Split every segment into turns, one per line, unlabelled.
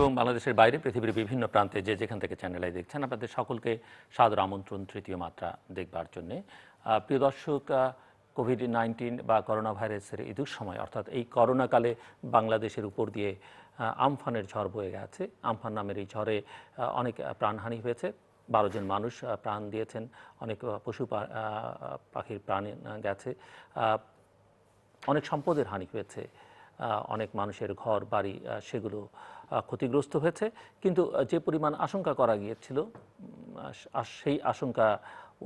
এবং বাংলাদেশের বাইরে পৃথিবীর বিভিন্ন প্রান্তে যে যেখান থেকে চ্যানেল আই দেখছেন আপনাদের সকলকে সাদর আমন্ত্রণ তৃতীয় মাত্রা দেখবার জন্যে। প্রিয় দর্শক, কোভিড-19 বা করোনা ভাইরাসের এই দুঃসময় অর্থাৎ এই করোনাকালে বাংলাদেশের উপর দিয়ে আমফানের ঝড় বয়ে গেছে। আমফান নামের এই ঝড়ে অনেক প্রাণহানি হয়েছে, 12 জন মানুষ প্রাণ দিয়েছেন, অনেক পশু পাখির প্রাণ গেছে, অনেক সম্পদের হানি হয়েছে, অনেক মানুষের ঘর বাড়ি সেগুলো ক্ষতিগ্রস্ত হয়েছে। কিন্তু যে পরিমাণ আশঙ্কা করা গিয়েছিল সেই আশঙ্কা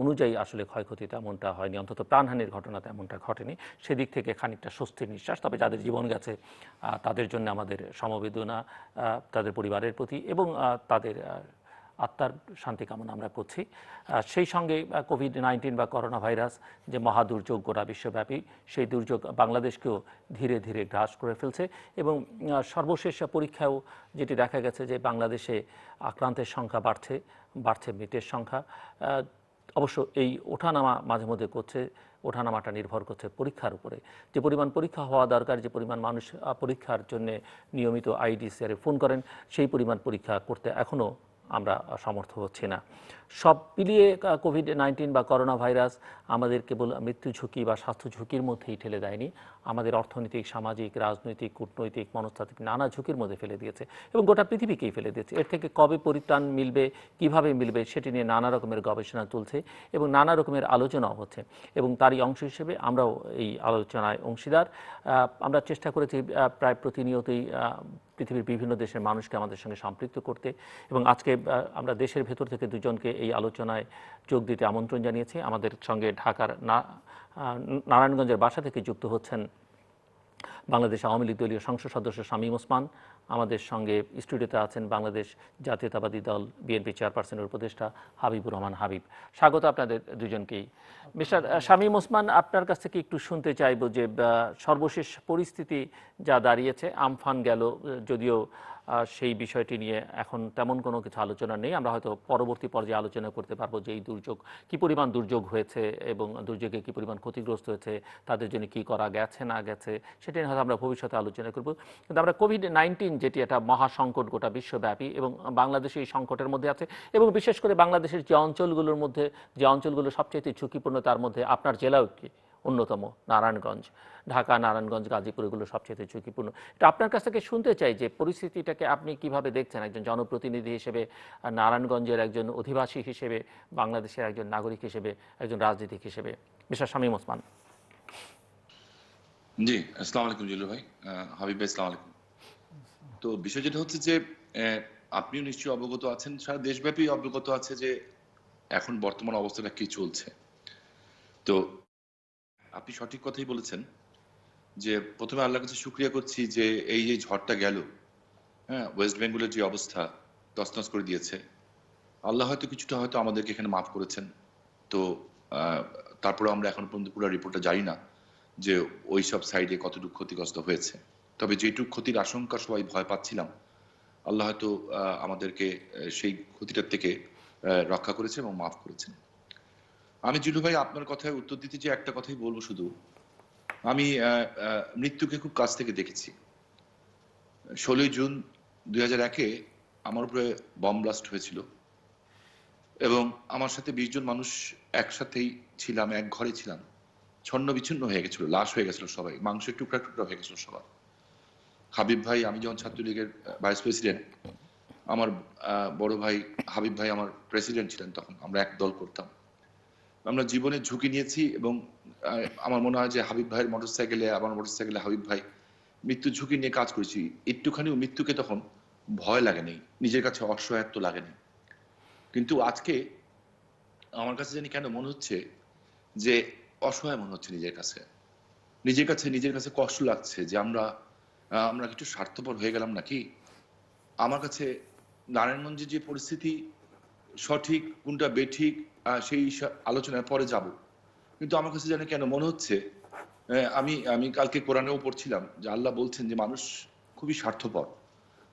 অনুযায়ী আসলে ক্ষয়ক্ষতি তেমনটা হয়নি, অন্তত প্রাণহানির ঘটনা তেমনটা ঘটেনি। সেদিক থেকে খানিকটা স্বস্তির নিঃশ্বাস। তবে যাদের জীবন গেছে তাদের জন্য আমাদের সমবেদনা তাদের পরিবারের প্রতি এবং তাদের আত্মার শান্তি কামনা আমরা করছি। সেই সঙ্গে কোভিড-19 বা করোনা ভাইরাস যে মহাদুর্যোগ গোটা বিশ্বব্যাপী, সেই দুর্যোগ বাংলাদেশকেও ধীরে ধীরে গ্রাস করে ফেলছে এবং সর্বশেষ পরীক্ষায়ও যেটি দেখা গেছে যে বাংলাদেশে আক্রান্তের সংখ্যা বাড়ছে মৃতের সংখ্যা। অবশ্য এই ওঠানামা মাঝে মধ্যে করছে, ওঠানামাটা নির্ভর করছে পরীক্ষার উপরে। যে পরিমাণ পরীক্ষা হওয়া দরকার, যে পরিমাণ মানুষ পরীক্ষার জন্য নিয়মিত আইডিসিআরে ফোন করেন, সেই পরিমাণ পরীক্ষা করতে এখনও আমরা সমর্থ হচ্ছি না। সব মিলিয়ে কোভিড-19 বা করোনা ভাইরাস আমাদের কেবল মৃত্যু ঝুঁকি বা স্বাস্থ্য ঝুঁকির মধ্যেই ঠেলে দেয়নি, আমাদের অর্থনৈতিক, সামাজিক, রাজনৈতিক, কূটনৈতিক, মনস্তাত্ত্বিক নানা ঝুঁকির মধ্যে ফেলে দিয়েছে এবং গোটা পৃথিবীকেই ফেলে দিয়েছে। এর থেকে কবে পরিত্রাণ মিলবে, কিভাবে মিলবে, সেটি নিয়ে নানা রকমের গবেষণা চলছে এবং নানা রকমের আলোচনাও হচ্ছে এবং তারই অংশ হিসেবে আমরাও এই আলোচনায় অংশীদার। আমরা চেষ্টা করেছি প্রায় প্রতিনিয়তই পৃথিবীর বিভিন্ন দেশের মানুষকে আমাদের সঙ্গে সম্পৃক্ত করতে এবং আজকে আমরা দেশের ভেতর থেকে দুজনকে এই আলোচনায় যোগ দিতে আমন্ত্রণ জানিয়েছি। আমাদের সঙ্গে ঢাকার নারায়ণগঞ্জের বাসা থেকে যুক্ত হচ্ছেন বাংলাদেশ আওয়ামী লীগ দলীয় সংসদ সদস্য শামীম ওসমান। আমাদের সঙ্গে স্টুডিওতে আছেন বাংলাদেশ জাতীয়তাবাদী দল বিএনপি চেয়ারপারসনের উপদেষ্টা হাবিবুর রহমান হাবিব। স্বাগত আপনাদের দুজনকেই। মিস্টার শামীম ওসমান, আপনার কাছ থেকে একটু শুনতে চাইব যে সর্বশেষ পরিস্থিতি যা দাঁড়িয়েছে, আমফান গেল, যদিও সেই বিষয়টি নিয়ে এখন তেমন কোনো কিছু আলোচনা নেই। আমরা হয়তো পরবর্তী পর্যায়ে আলোচনা করতে পারবো যে এই দুর্যোগ কী পরিমাণ দুর্যোগ হয়েছে এবং দুর্যোগে কী পরিমাণ ক্ষতিগ্রস্ত হয়েছে, তাদের জন্য কী করা গেছে না গেছে, সেটা নিয়ে হয়তো আমরা ভবিষ্যতে আলোচনা করব। কিন্তু আমরা কোভিড-19 যেটি একটা মহাসংকট গোটা বিশ্বব্যাপী এবং বাংলাদেশ এই সংকটের মধ্যে আছে এবং বিশেষ করে বাংলাদেশের যে অঞ্চলগুলোর মধ্যে, যে অঞ্চলগুলো সবচেয়ে ঝুঁকিপূর্ণ, তার মধ্যে আপনার জেলাও কি অন্যতম, নারায়ণগঞ্জ, ঢাকা, নারায়ণগঞ্জ, গাজীপুর, এগুলো সবচেয়ে ঝুঁকিপূর্ণ। এটা আপনার কাছ থেকে শুনতে চাই যে পরিস্থিতিটাকে আপনি কিভাবে দেখছেন, একজন জনপ্রতিনিধি হিসেবে, নারায়ণগঞ্জের একজন অধিবাসী হিসেবে, বাংলাদেশের একজন নাগরিক হিসেবে, একজন রাজনীতিক হিসেবে। মিস্টার শামীম ওসমান।
জি, আসসালামু আলাইকুম জিল্লু ভাই, হাবিব ভাই, আসসালামু আলাইকুম। তো বিষয় যেটা হচ্ছে যে আপনিও নিশ্চয়ই অবগত আছেন, সারা দেশব্যাপী অবগত আছে যে এখন বর্তমান অবস্থাটা কি চলছে। তো আপনি সঠিক কথাই বলেছেন যে প্রথমে আল্লাহর কাছে শুকরিয়া করছি যে এই যে ঝড়টা গেল, হ্যাঁ, ওয়েস্ট বেঙ্গলের যে অবস্থা তছনছ করে দিয়েছে, আল্লাহ হয়তো কিছুটা হয়তো আমাদেরকে এখানে মাফ করেছেন। তো তারপরে আমরা এখন পর্যন্ত পুরো রিপোর্টটা জানি না যে ওই সব সাইডে কতটুকু ক্ষতিগ্রস্ত হয়েছে। তবে যেটুকু ক্ষতির আশঙ্কা সবাই ভয় পাচ্ছিলাম, আল্লাহ হয়তো আমাদেরকে সেই ক্ষতিটার থেকে রক্ষা করেছে এবং মাফ করেছেন। আমি জিলু ভাই আপনার কথায় উত্তর দিতে যে একটা কথাই বলবো শুধু, আমি মৃত্যুকে খুব কাছ থেকে দেখেছি। 16ই জুন 2001-এ আমার উপরে বম ব্লাস্ট হয়েছিল এবং আমার সাথে 20 জন মানুষ একসাথেই ছিলাম, এক ঘরে ছিলাম। ছন্ন বিচ্ছিন্ন হয়ে গেছিল, লাশ হয়ে গেছিল সবাই, মাংসের টুকরা টুকরা হয়ে গেছিল সবার। হাবিব ভাই, আমি যখন ছাত্রলীগের ভাইস প্রেসিডেন্ট, আমার বড় ভাই হাবিব ভাই আমার প্রেসিডেন্ট ছিলেন, তখন আমরা এক দল করতাম। আমরা জীবনের ঝুঁকি নিয়েছি এবং আমার মনে হয় যে হাবিব ভাইয়ের মোটরসাইকেলে, আমার মোটরসাইকেলে হাবিব ভাই মৃত্যু ঝুঁকি নিয়ে কাজ করেছি। একটুখানিও মৃত্যুকে তখন ভয় লাগেনি, নিজের কাছে অসহায়ত্ব লাগেনি। কিন্তু আজকে আমার কাছে জানি কেন মনে হচ্ছে যে অসহায় মনে হচ্ছে নিজের কাছে। নিজের কাছে কষ্ট লাগছে যে আমরা কিছু স্বার্থপর হয়ে গেলাম নাকি। আমার কাছে নারায়ণগঞ্জের যে পরিস্থিতি, সঠিক কোনটা বেঠিক সেই আলোচনায় পরে যাব, কিন্তু আমার কাছে জানি কেন মনে হচ্ছে, আমি কালকে কোরআনেও পড়ছিলাম যে আল্লাহ বলছেন যে মানুষ খুবই স্বার্থপর।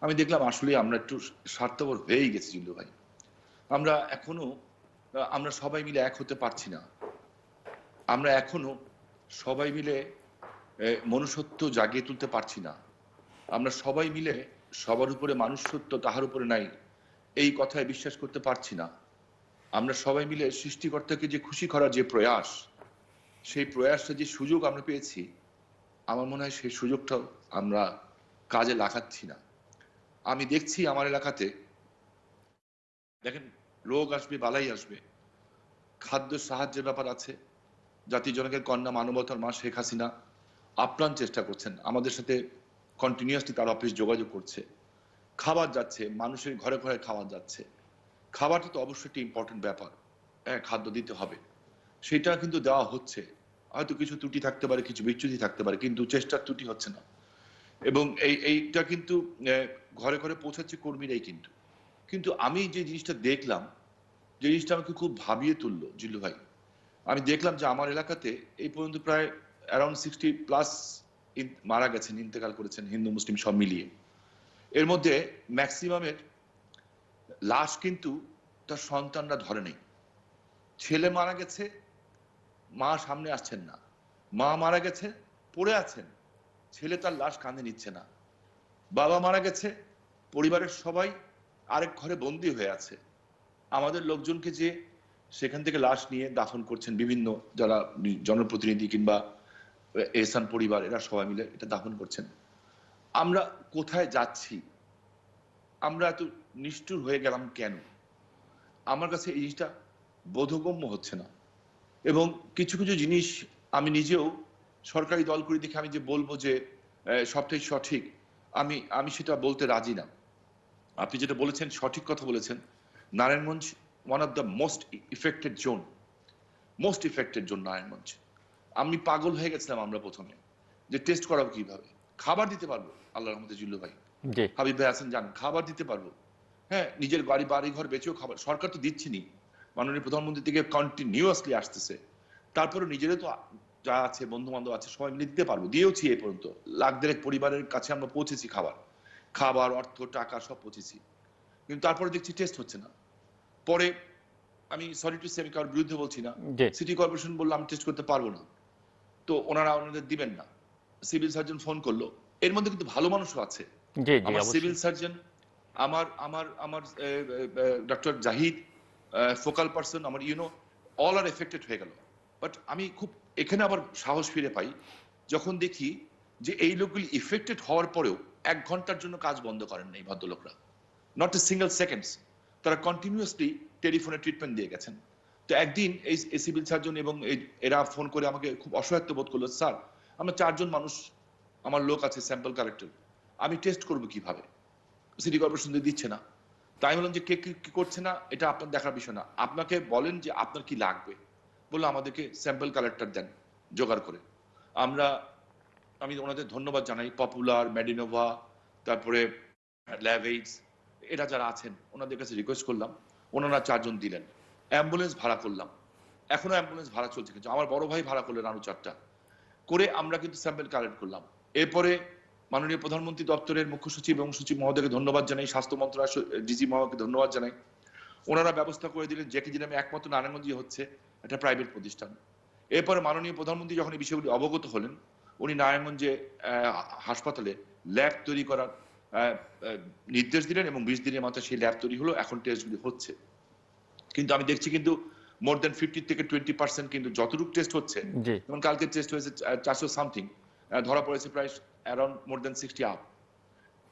আমি দেখলাম আসলে আমরা একটু স্বার্থপর হয়েই গেছি জিল্লু ভাই। আমরা সবাই মিলে এক হতে পারছি না। আমরা এখনো সবাই মিলে মনুষ্যত্ব জাগিয়ে তুলতে পারছি না। আমরা সবাই মিলে সবার উপরে মানুষত্ব তাহার উপরে নাই, এই কথায় বিশ্বাস করতে পারছি না। আমরা সবাই মিলে সৃষ্টিকর্তাকে যে খুশি করার যে প্রয়াস, সেই প্রয়াসটা যে সুযোগ আমরা পেয়েছি, আমার মনে হয় সেই সুযোগটাও আমরা কাজে লাগাচ্ছি না। আমি দেখছি আমার এলাকাতে, দেখেন, রোগ আসবে, বালাই আসবে, খাদ্য সাহায্যের ব্যাপার আছে। জাতির জনকের কন্যা, মানবতার মা শেখ হাসিনা আপ্রাণ চেষ্টা করছেন, আমাদের সাথে কন্টিনিউয়াসলি তার অফিস যোগাযোগ করছে। খাবার যাচ্ছে, মানুষের ঘরে ঘরে খাবার যাচ্ছে। খাবারটা তো অবশ্যই একটা ইম্পর্টেন্ট ব্যাপার, হ্যাঁ, খাদ্য দিতে হবে, সেটা কিন্তু দেওয়া হচ্ছে। হয়তো কিছু ত্রুটি থাকতে পারে, কিছু বিচ্যুতি থাকতে পারে, কিন্তু চেষ্টার ত্রুটি হচ্ছে না। এবং এইটা কিন্তু ঘরে ঘরে পৌঁছাচ্ছে কর্মীরাই। কিন্তু কিন্তু আমি যে জিনিসটা দেখলাম, যে জিনিসটা আমাকে খুব ভাবিয়ে তুললো জিল্লু ভাই, আমি দেখলাম যে আমার এলাকাতে এই পর্যন্ত প্রায় অ্যারাউন্ড 60+ মারা গেছেন, ইন্তেকাল করেছেন, হিন্দু মুসলিম সব মিলিয়ে। এর মধ্যে ম্যাক্সিমামের লাশ কিন্তু তার সন্তানরা ধরে নেই। ছেলে মারা গেছে, মা সামনে আসছেন না। মা মারা গেছে, পড়ে আছেন, ছেলে তার লাশ কাঁধে নিচ্ছে না। বাবা মারা গেছে, পরিবারের সবাই আরেক ঘরে বন্দী হয়ে আছে। আমাদের লোকজনকে যে সেখান থেকে লাশ নিয়ে দাফন করছেন, বিভিন্ন যারা জনপ্রতিনিধি কিংবা এহসান পরিবার, এরা সবাই মিলে এটা দাফন করছেন। আমরা কোথায় যাচ্ছি? আমরা এত নিষ্ঠুর হয়ে গেলাম কেন? আমার কাছে এই জিনিসটা বোধগম্য হচ্ছে না। এবং কিছু কিছু জিনিস আমি নিজেও সরকারি দল করে দেখে আমি যে বলবো যে সবটাই সঠিক, আমি আমি সেটা বলতে রাজি না। আপনি যেটা বলেছেন সঠিক কথা বলেছেন। Narayanganj one of the most affected zone Narayanganj. আমি পাগল হয়ে গেছিলাম আমরা প্রথমে যে টেস্ট করাবো কিভাবে, খাবার দিতে পারবো আল্লাহর রহমতে জিল্লু ভাই,
জি
হাবিব ভাই আছেন জান, খাবার দিতে পারবো। হ্যাঁ, নিজের বাড়ি ঘর বেচেও খাবার, সরকার তো দিচ্ছেনি, মাননীয় প্রধানমন্ত্রী থেকে কন্টিনিউয়াসলি আসতেছে। তারপরে নিজেরও তো যা আছে, বন্ধু বান্ধব আছে, সবাই মিলে দিতে পারবো, দিয়েওছি। এই পর্যন্ত লাখ দেড়েক পরিবারের কাছে আমরা পৌঁছেছি, খাবার অর্থ টাকা সব পৌঁছেছি। কিন্তু তারপরে দেখছি টেস্ট হচ্ছে না। পরে আমি সরি টু সে, আমি কারোর বিরুদ্ধে বলছি না,
জি
সিটি কর্পোরেশন বললো আমি টেস্ট করতে পারবো না, তো ওনাদের দিবেন না। সিভিল সার্জন ফোন করলো, এর মধ্যে কিন্তু ভালো মানুষও আছে।
জি জি
আমার সিভিল
অবশ্যই
সার্জন, আমার আমার আমার ডক্টর জাহিদ, ফোকাল পার্সন, আমার অল আর এফেক্টেড হয়ে গেল। বাট আমি খুব এখানে আবার সাহস ফিরে পাই যখন দেখি যে এই লোকগুলি ইফেক্টেড হওয়ার পরেও 1 ঘন্টার জন্য কাজ বন্ধ করেন না এই ভদ্রলোকরা, নট এ সিঙ্গেল সেকেন্ডস। তারা কন্টিনিউয়াসলি টেলিফোনে ট্রিটমেন্ট দিয়ে গেছেন। তো একদিন এই সিভিল সার্জন এবং এরা ফোন করে আমাকে খুব অসহায়ত্ব বোধ করলো, স্যার আমরা 4 জন মানুষ, আমার লোক আছে স্যাম্পল কালেক্টর, আমি টেস্ট করবো কিভাবে, সিটি কর্পোরেশন দিচ্ছে না। তাই বললাম যে কে কি করছে না এটা আপনার দেখার বিষয় না, আপনাকে বলেন যে আপনার কি লাগবে। বললো আমাদেরকে স্যাম্পল কালেক্টর দেন জোগাড় করে। আমি ওনাদের ধন্যবাদ জানাই, পপুলার, মেডিনোভা, তারপরে ল্যাভেইডস, এরা যারা আছেন ওনাদের কাছে রিকোয়েস্ট করলাম, ওনারা 4 জন দিলেন। অ্যাম্বুলেন্স ভাড়া করলাম, এখনো অ্যাম্বুলেন্স ভাড়া চলছে, কিন্তু আমার বড় ভাই ভাড়া করলেন আরো 4টা করে, আমরা কিন্তু স্যাম্পল কালেক্ট করলাম। এরপরে মাননীয় প্রধানমন্ত্রী দপ্তরের মুখ্য সচিব এবং সচিব মহোদয়কে ধন্যবাদ জানাই, স্বাস্থ্য মন্ত্রণালয় ডিজি মহোদয়কে ধন্যবাদ জানাই। ওনারা ব্যবস্থা করে দিলেন, যেটি নামে একমাত্র নারায়ণগঞ্জে হচ্ছে, একটা প্রাইভেট প্রতিষ্ঠান। এরপরে মাননীয় প্রধানমন্ত্রী যখন এই বিষয়গুলি অবগত হলেন, উনি নারায়ণগঞ্জে হাসপাতালে ল্যাব তৈরি করার নির্দেশ দিলেন এবং 20 দিনের মাথায় সেই ল্যাব তৈরি হলো, এখন টেস্টগুলি হচ্ছে। কিন্তু আমি দেখছি কিন্তু মোর দেন 50 থেকে 20% কিন্তু যতটুকু টেস্ট হচ্ছে,
জি
যেমন কালকে টেস্ট হয়েছে 400 সামথিং, ধরা পড়েছে প্রায় অ্যারাউন্ড মোর দেন 60 আপ।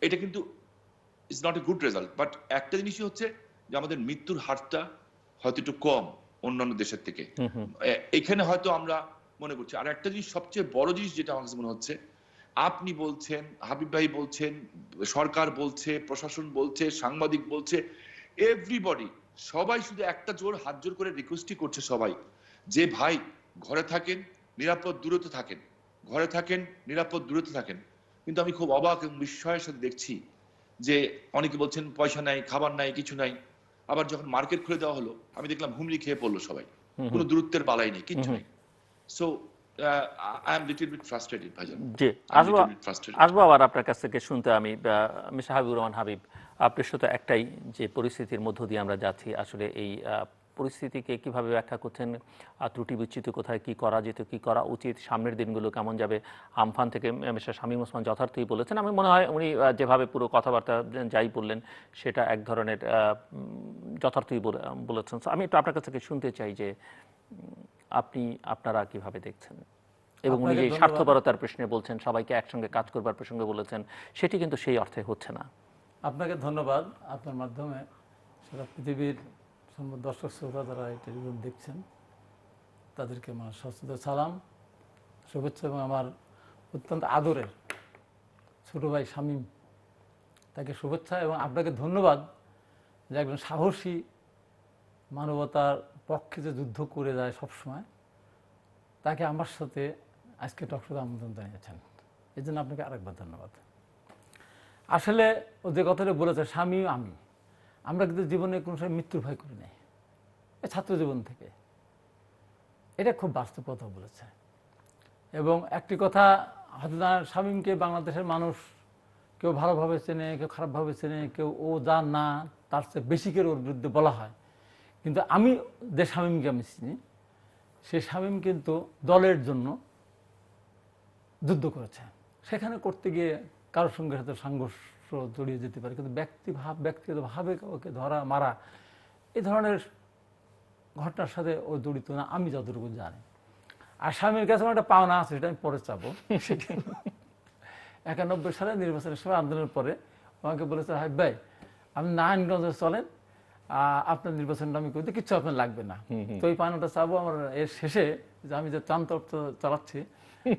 এটা কিন্তু it's not a good result. But একটা জিনিসই হচ্ছে যে আমাদের মৃত্যুর হারটা হয়তো একটু কম অন্যান্য দেশের থেকে,
হুম হুম
এখানে হয়তো আমরা মনে করছি। আর একটা জিনিস, সবচেয়ে বড় জিনিস যেটা আমার কাছে মনে হচ্ছে, আপনি বলছেন, হাবিব ভাই বলছেন, সরকার বলছে, প্রশাসন বলছে, সাংবাদিক বলছে, এভরিবডি, সবাই শুধু একটা হাত জোর করে রিকোয়েস্টই করছে সবাই, যে ভাই ঘরে থাকেন, নিরাপদ দূরত্বে থাকেন, ঘরে থাকেন, নিরাপদ দূরত্বে থাকেন। কিন্তু আমি খুব অবাক এবং বিস্ময়ের সাথে দেখছি যে অনেকে বলছেন পয়সা নাই, খাবার নাই, কিছু নাই। আবার যখন মার্কেট খুলে দেওয়া হলো, আমি দেখলাম হুমড়ি খেয়ে পড়লো সবাই,
হুম
কোনো দূরত্বের বালাই নেই,
হুম
কিচ্ছু
হুম
নেই। So I am little bit frustrated ভাইজান,
জি
আই এম
আসবো
লিটল বিট ফ্রাস্ট্রেটেড।
আসবো আবার আপনার কাছ থেকে শুনতে। আমি মিস্টার হাবিবুর রহমান হাবিব, আপনার সাথে একটাই যে পরিস্থিতির মধ্য দিয়ে আমরা যাচ্ছি, আসলে এই পরিস্থিতিকে কিভাবে ব্যাখ্যা করছেন? ত্রুটি বিচ্যুতি কোথায়, কি করা যেত, কি করা উচিত, সামনের দিনগুলো কেমন যাবে? আমফান থেকে মিস্টার শামীম ওসমান যথার্থই বলেছেন। আমি মনে হয় উনি যেভাবে পুরো কথাবার্তা যাই বললেন সেটা এক ধরনের যথার্থই বলেছেন। So, আমি একটু আপনার কাছ থেকে শুনতে চাই যে আপনারা কিভাবে দেখছেন, এবং উনি
আপনাকে
যে
ধন্যবাদ।
স্বার্থপরতার প্রশ্নে বলছেন, সবাইকে একসঙ্গে কাজ করবার প্রসঙ্গে বলেছেন, সেটি কিন্তু সেই অর্থে হচ্ছে না।
আপনাকে ধন্যবাদ। আপনার মাধ্যমে সারা পৃথিবীর দর্শক শ্রোতা যারা এই টেলিভিশন দেখছেন তাদেরকে আমার সশ্রদ্ধ সালাম, শুভেচ্ছা, এবং আমার অত্যন্ত আদরের ছোট ভাই শামীম, তাকে শুভেচ্ছা এবং আপনাকে ধন্যবাদ যে একজন সাহসী, মানবতার পক্ষে যে যুদ্ধ করে যায় সবসময়, তাকে আমার সাথে আজকে টকশোতে আমন্ত্রণ জানিয়েছেন। এই জন্য আপনাকে আরেকবার ধন্যবাদ। আসলে ও যে কথাটা বলেছে, স্বামী আমরা কিন্তু জীবনে কোনো সময় মৃত্যুর ভয় করি নাই, ছাত্র জীবন থেকে। এটা খুব বাস্তব কথা বলেছে। এবং একটি কথা, হযরত শামীমকে বাংলাদেশের মানুষ কেউ ভালোভাবে চেনে, কেউ খারাপভাবে চেনে, কেউ ও যা না তার চেয়ে বেশি করে ওর বিরুদ্ধে বলা হয়। কিন্তু আমি যে শামীমকে আমি চিনি, সে শামীম কিন্তু দলের জন্য যুদ্ধ করেছে। সেখানে করতে গিয়ে কারোর সঙ্গে সাথে সংঘর্ষ জড়িয়ে যেতে পারে, কিন্তু ব্যক্তিগতভাবে ওকে ধরা মারা এই ধরনের ঘটনার সাথে ও জড়িত না, আমি যতটুকু জানি। আর স্বামীর কাছে আমার একটা পাওনা আছে, সেটা আমি পরে চাবো। 91 সালে নির্বাচনের সময়, আন্দোলনের পরে আমাকে বলেছে, হাই ভাই আপনি নারায়ণগঞ্জে চলেন, আপনার নির্বাচনটা আমি করতে কিচ্ছু আপনার লাগবে না। তো এই পাওনাটা চাবো আমার। এর শেষে যে আমি যে ত্রাণতত্ত্ব চালাচ্ছি,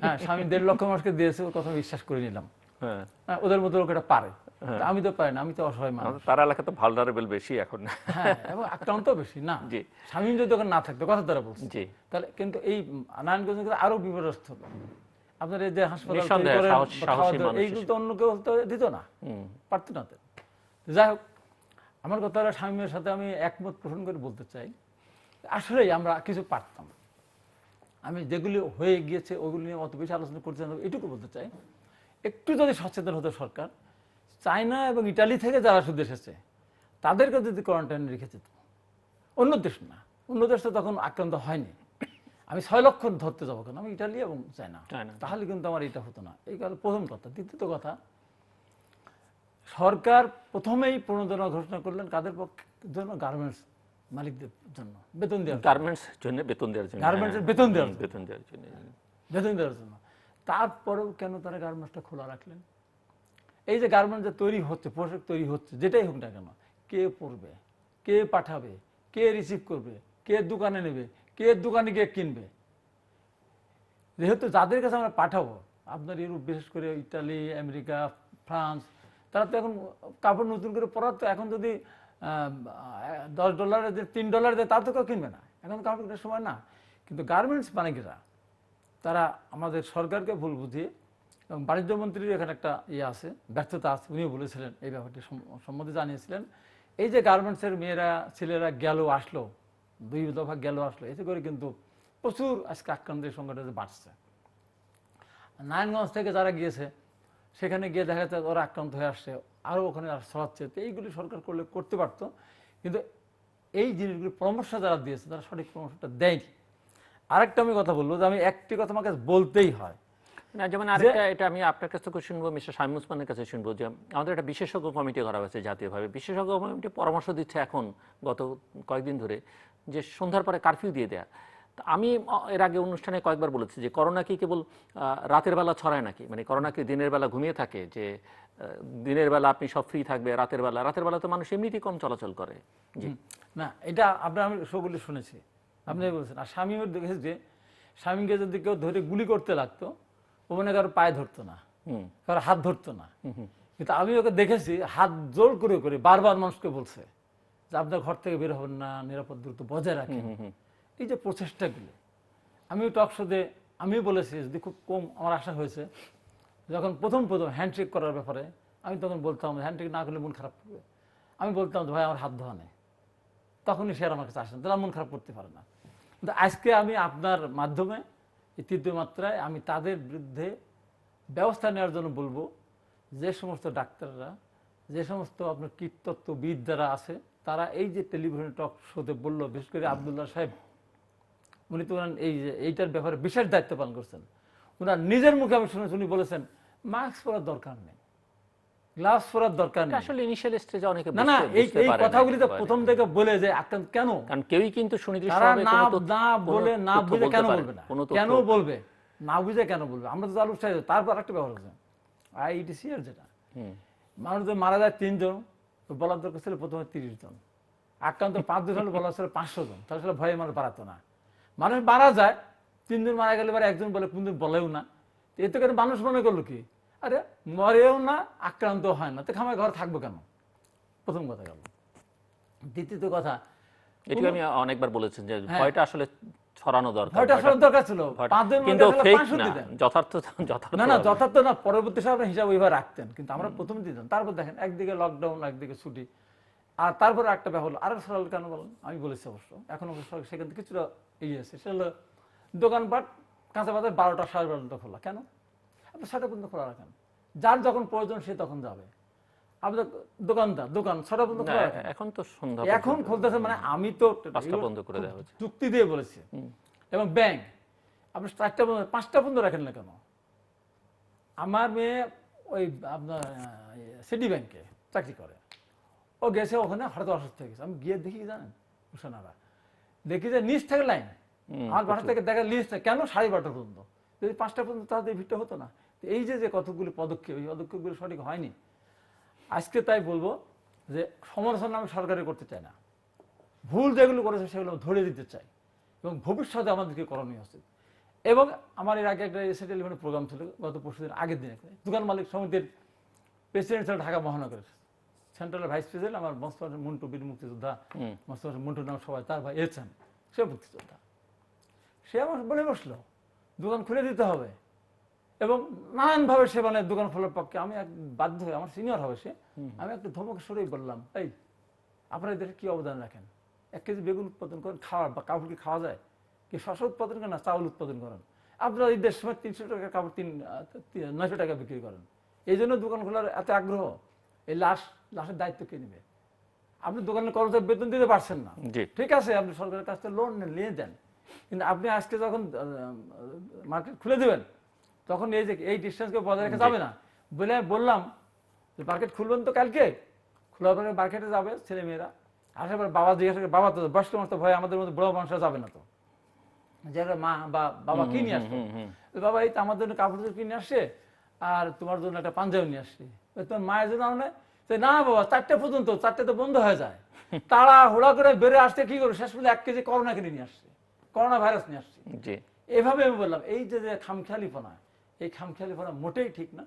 হ্যাঁ, স্বামী 1.5 লক্ষ মানুষকে দিয়েছে, ওর কথা বিশ্বাস করে নিলাম। ওদের মধ্যে লোকেরা পারে, আমি তো পারি না, আমি তো অসহায় মানুষ।
তার এলাকা তো ভালনারেবল বেশি এখন।
হ্যাঁ, এবং আক্রান্ত বেশি না। স্বামী যদি ওখানে না থাকতো, কথা দ্বারা বলছি, তাহলে কিন্তু এই নারায়ণগঞ্জ আরো বিপর্যস্ত হতো। আপনার এই যে হাসপাতাল এইগুলো তো অন্য কেউ দিত না, পারতো না। যাই হোক, আমার কথা হলো, স্বামীর সাথে আমি একমত পোষণ করে বলতে চাই, আসলেই আমরা কিছু পারতাম। আমি যেগুলি হয়ে গিয়েছে ওগুলি নিয়ে অত বেশি আলোচনা করতে চাই, এটুকু বলতে চাই, একটু যদি সচেতন হতো সরকার, চায়না এবং ইটালি থেকে যারা শুধু এসেছে তাদেরকে যদি কোয়ারেন্টাইনে রেখে যেত, অন্য দেশ না, অন্য দেশ তো তখন আক্রান্ত হয়নি, আমি 6 লক্ষ ধরতে যাবো কেন, আমি ইটালি এবং চায়না, তাহলে কিন্তু আমার এটা হতো না। এই কারণে প্রথম কথা। দ্বিতীয়ত কথা, সরকার প্রথমেই প্রণোদনা ঘোষণা করলেন কাদের জন্য? গার্মেন্টস মালিকদের জন্য, বেতন দেওয়ার,
গার্মেন্টসের জন্য বেতন দেওয়ার জন্য,
গার্মেন্টসের বেতন দেওয়ার
জন্য,
বেতন দেওয়ার জন্য। তারপরেও কেন তারা গার্মেন্টসটা খোলা রাখলেন? এই যে গার্মেন্টস যে তৈরি হচ্ছে, পোশাক তৈরি হচ্ছে, যেটাই হোক না কেন, কে পরবে, কে পাঠাবে, কে রিসিভ করবে, কে দোকানে নেবে, কে দোকানে গিয়ে কিনবে? যেহেতু যাদের কাছে আমরা পাঠাবো, আপনার ইউরোপ, বিশেষ করে ইটালি, আমেরিকা, ফ্রান্স, তারা তো এখন কাপড় নতুন করে পরার, তো এখন যদি $10 $3 দেয়, তার তো কেউ কিনবে না, এখন কাপড় কেনার সময় না। কিন্তু গার্মেন্টস মালিকেরা তারা আমাদের সরকারকে ভুল বুঝিয়ে, এবং বাণিজ্য মন্ত্রীর এখানে একটা ইয়ে আছে, ব্যর্থতা আছে, উনিও বলেছিলেন, এই ব্যাপারটি সম্মতি জানিয়েছিলেন। এই যে গার্মেন্টসের মেয়েরা ছেলেরা গেল আসলো, 2 দফা গেল আসলো, এতে করে কিন্তু প্রচুর আজকে আক্রান্তের সংখ্যাটা বাড়ছে। নারায়ণগঞ্জ থেকে যারা গিয়েছে, সেখানে গিয়ে দেখা যাচ্ছে ওরা আক্রান্ত হয়ে আসছে, আরও ওখানে ছড়াচ্ছে। তো এইগুলি সরকার করতে পারতো, কিন্তু এই জিনিসগুলি পরামর্শ যারা দিয়েছে তারা সঠিক পরামর্শটা দেয়নি। আরেকটা আমি কথা বলবো, যে আমি একটি কথা আমাকে বলতেই হয়
না, যেমন আরেকটা, এটা আমি আপনার কাছ থেকে শুনবো, মিস্টার শামীম ওসমানের কাছে শুনবো, যে আমাদের একটা বিশেষজ্ঞ কমিটি করা হয়েছে জাতীয়ভাবে। বিশেষজ্ঞ কমিটি পরামর্শ দিচ্ছে এখন গত কয়েকদিন ধরে যে সন্ধ্যার পরে কারফিউ দিয়ে দেয়া। আমি এর আগে অনুষ্ঠানে কয়েকবার বলেছি যে করোনা কি কেবল রাতের বেলা ছড়ায় নাকি, মানে করোনা কি দিনের বেলা ঘুমিয়ে থাকে, যে দিনের বেলা আপনি সব ফ্রি থাকবে, রাতের বেলা তো মানুষ এমনিতেই কম চলাচল করে। জি
না, এটা আপনার আমি সবগুলি শুনেছি, আপনি বলছেন। আর স্বামীর দেখেছি যে স্বামীকে যদি কেউ ধরে গুলি করতে লাগতো, ও মনে কারো পায়ে ধরতো না, কারো হাত ধরতো না। কিন্তু আমি ওকে দেখেছি হাত জোর করে করে বারবার মানুষকে বলছে যে আপনার ঘর থেকে বের হবেন না, নিরাপদ দূরত্ব বজায় রাখেন। এই যে প্রচেষ্টাগুলি, আমি টক শোতে আমিও বলেছি, যদি খুব কম, আমার আশা হয়েছে যখন প্রথম হ্যান্ডশেক করার ব্যাপারে, আমি তখন বলতাম হ্যান্ডশেক না করলে মন খারাপ করবে। আমি বলতাম ভাই আমার হাত ধোয়া নেই, তখনই সে আমার কাছে আসেন, তাহলে মন খারাপ করতে পারে না। কিন্তু আজকে আমি আপনার মাধ্যমে এই 3য় মাত্রায় আমি তাদের বিরুদ্ধে ব্যবস্থা নেওয়ার জন্য বলবো, যে সমস্ত ডাক্তাররা, যে সমস্ত আপনার কীটতত্ত্ববিদ যারা আছে, তারা এই যে টেলিভিশন টক শোতে বললো, বিশেষ করে আব্দুল্লাহ সাহেব, উনি তো এই যে এইটার ব্যাপারে বিশেষ দায়িত্ব পালন করছেন। উনার নিজের মুখে আমি শুনেছি, উনি বলেছেন মাস্ক পরার দরকার নেই, গ্লাভস পরার দরকার নেই।
আসলে ইনিশিয়াল স্টেজে অনেকে
না না, এই
বুঝতে পারে না
কথাগুলি তো
একেবারে।
প্রথম থেকে বলে যে আক্রান্ত কেন,
কারণ কেউই কিন্তু
তারা
সুনির্দিষ্টভাবে
না
কোনো তথ্য-
না
কোনো
বলে না
তথ্য
বুঝে
বলতে
কেন
পারে
বলবে না,
কোনো তথ্য-
কেন বলবে না বুঝে কেন বলবে? আমরা তো চালু চাই। তারপর একটা ব্যাপার হচ্ছে আইইটিসি এর যেটা মানুষ যে মারা যায় 3 জন, বলার দরকার ছিল প্রথমে 30 জন, আক্রান্ত 5 জন হলে বলা ছিল 500 জন, তাহলে আসলে ভয়ে মানুষ বাড়াতো না। মানুষ মারা যায়, 3 জন মারা গেলে এবার একজন বলে, কোনদিন বলেও না। তো এতে করে মানুষ মনে করলো কি, আরে মরেও না আক্রান্ত হয় না, তো খামায় ঘর থাকবো কেন? প্রথম কথা গেল। দ্বিতীয়ত কথা,
এটি আমি অনেকবার বলেছেন যে
হ্যাঁ।
ভয়টা আসলে ছড়ানো দরকার।
ভয়টা আসলে দরকার ছিল।
ভয়টা-
5 জন
কিন্তু
মারা গেলে
ফেক
500
না,
দিতেন।
যথার্থ
না না, যথার্থ না, পরবর্তী সময় হিসাব ওইভাবে রাখতেন, কিন্তু আমরা প্রথমে দিতাম। তারপর দেখেন একদিকে লকডাউন, একদিকে ছুটি, আর তারপরে একটা ব্যাপার হলো আরো সরল কেন বলেন, আমি বলেছি অবশ্য এখন অবশ্য সেখান থেকে কিছুটা এগিয়ে আছে। সেটা হলো দোকানপাট কাঁচা বাজার 12টা 12:30 খোলা। কেন আপনি 6টা পর্যন্ত খোলা রাখেন? যার যখন প্রয়োজন সে তখন যাবে। আপনার দোকানদার দোকান 6টা পর্যন্ত খোলা রাখেন।
এখন তো সন্ধ্যা
এখন খুলতেছে, মানে আমি তো
5টা বন্ধ করে দেওয়া হচ্ছে।
যুক্তি দিয়ে বলেছি। এবং ব্যাংক আপনি 4টা পর্যন্ত 5টা পর্যন্ত রাখেন না কেন? আমার মেয়ে ওই আপনার সিটি ব্যাংকে চাকরি করে, ও গেছে ওখানে, হঠাৎ অসুস্থ হয়ে গেছে। আমি গিয়ে দেখি কি জানেন উষানারা, দেখি যে নিচ থেকে লাইন, আমার বাসা থেকে দেখা লিস্ট কেন 12:30 পর্যন্ত, যদি 5টা পর্যন্ত তাহলে এই ভিড়টা হতো না। তো এই যে কতগুলি পদক্ষেপ, এই পদক্ষেপগুলো সঠিক হয়নি। আজকে তাই বলবো যে সমালোচনা আমি সরকারে করতে চাই না, ভুল যেগুলো করেছে সেগুলো ধরে দিতে চাই, এবং ভবিষ্যতে আমাদেরকে করণীয় উচিত। এবং আমার এর আগে একটা এসে টেলিফোনের প্রোগ্রাম ছিল গত পরশুদিন, আগের দিনে দোকান মালিক সমিতির প্রেসিডেন্ট ছিল ঢাকা মহানগরের, সেন্ট্রালের ভাইস প্রেসিডেন্ট আমার মোস্তফা মন্টু, বীর মুক্তিযোদ্ধা মোস্তফা মন্টুর নাম সবাই, তার ভাই এছেন, সে মুক্তিযোদ্ধা। সে আমার বলে বসলো দোকান খুলে দিতে হবে, এবং নানানভাবে সে মানে দোকান খোলার পক্ষে। আমি এক বাধ্য হয়ে, আমার সিনিয়র হবে সে, আমি একটা ধমক সরেই বললাম, এই আপনারা দেশে কি অবদান রাখেন? 1 কেজি বেগুন উৎপাদন করেন, খাওয়ার বা কাপড় কি খাওয়া যায়? কি শস্য উৎপাদন করেন না চাউল উৎপাদন করেন? আপনারা এই দেশ সময় 300 টাকা কাপড় 900 টাকা বিক্রি করেন। এই জন্য দোকান খোলার এত আগ্রহ। এই লাশের দায়িত্ব কে নেবে? আপনি দোকানের কর্মচারী বেতন দিতে পারছেন না, ঠিক আছে, আপনি সরকারের কাছ থেকে লোন নিয়ে দেন, কিন্তু আপনি আজকে যখন মার্কেট খুলে দেবেন তখন এই যে এই ডিস্টেন্সকে বজায় রেখে যাবে না বলে বললাম যে মার্কেট খুলবেন তো কালকে, খোলার পরে মার্কেটে যাবে ছেলে মেয়েরা, আসার পরে বাবা জিজ্ঞাসা করে, বাবা তো বয়স্ক মানুষ তো ভয়, আমাদের মধ্যে বড় মানুষরা যাবে না, তো যারা মা বা বাবা কি নিয়ে আসতো, বাবা এই তো আমার জন্য কাপড় কিনে আসছে আর তোমার জন্য একটা পাঞ্জাবি নিয়ে আসছি, তোমার মায়ের জন্য আমরা না বাবা 4টা পর্যন্ত, 4টে তো বন্ধ হয়ে যায়, তারা হুড়া করে বেড়ে আসতে কি করে, শেষ পর্যন্ত 1 কেজি করোনা কিনে নিয়ে আসছে, করোনা ভাইরাস নিয়ে আসছে। এভাবে আমি বললাম এই যে খামখেয়ালিপনা, এই খামখেয়ালিপনা মোটেই ঠিক না।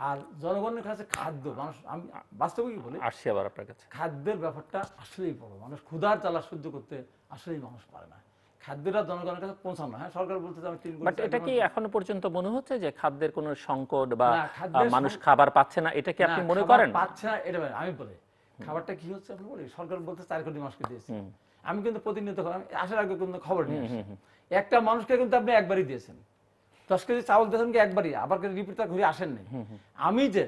আর জনগণের কাছে খাদ্য, মানুষ, আমি বাস্তবে কি বলি,
আসছি আবার আপনার কাছে,
খাদ্যের ব্যাপারটা আসলেই বড়, মানুষ ক্ষুধার জ্বালা সহ্য করতে আসলেই মানুষ পারে না, খাদ্যটা জনগণের কাছে পৌঁছানো। হ্যাঁ, সরকার বলতে আমি 3
বাট এটা কি এখনো পর্যন্ত মনে হচ্ছে যে খাদ্যের কোনো সংকট বা
না, খাদ্যের
মানুষ খাবার পাচ্ছে না, এটা কি আপনি মনে করেন?
পাচ্ছে না, এটা আমি বলি খাবারটা কি হচ্ছে আপনি বলি, সরকার বলতে 4 কোটি মানুষকে দিয়েছে, আমি কিন্তু প্রতিনিয়ত আসার আগে কিন্তু খবর নিয়ে আসি, একটা মানুষকে কিন্তু আপনি একবারই দিয়েছেন, 10 কেজি চাউল দিয়েছেন কি একবারই, আবার রিপিটটা ঘুরে আসেন নাই। আমি যে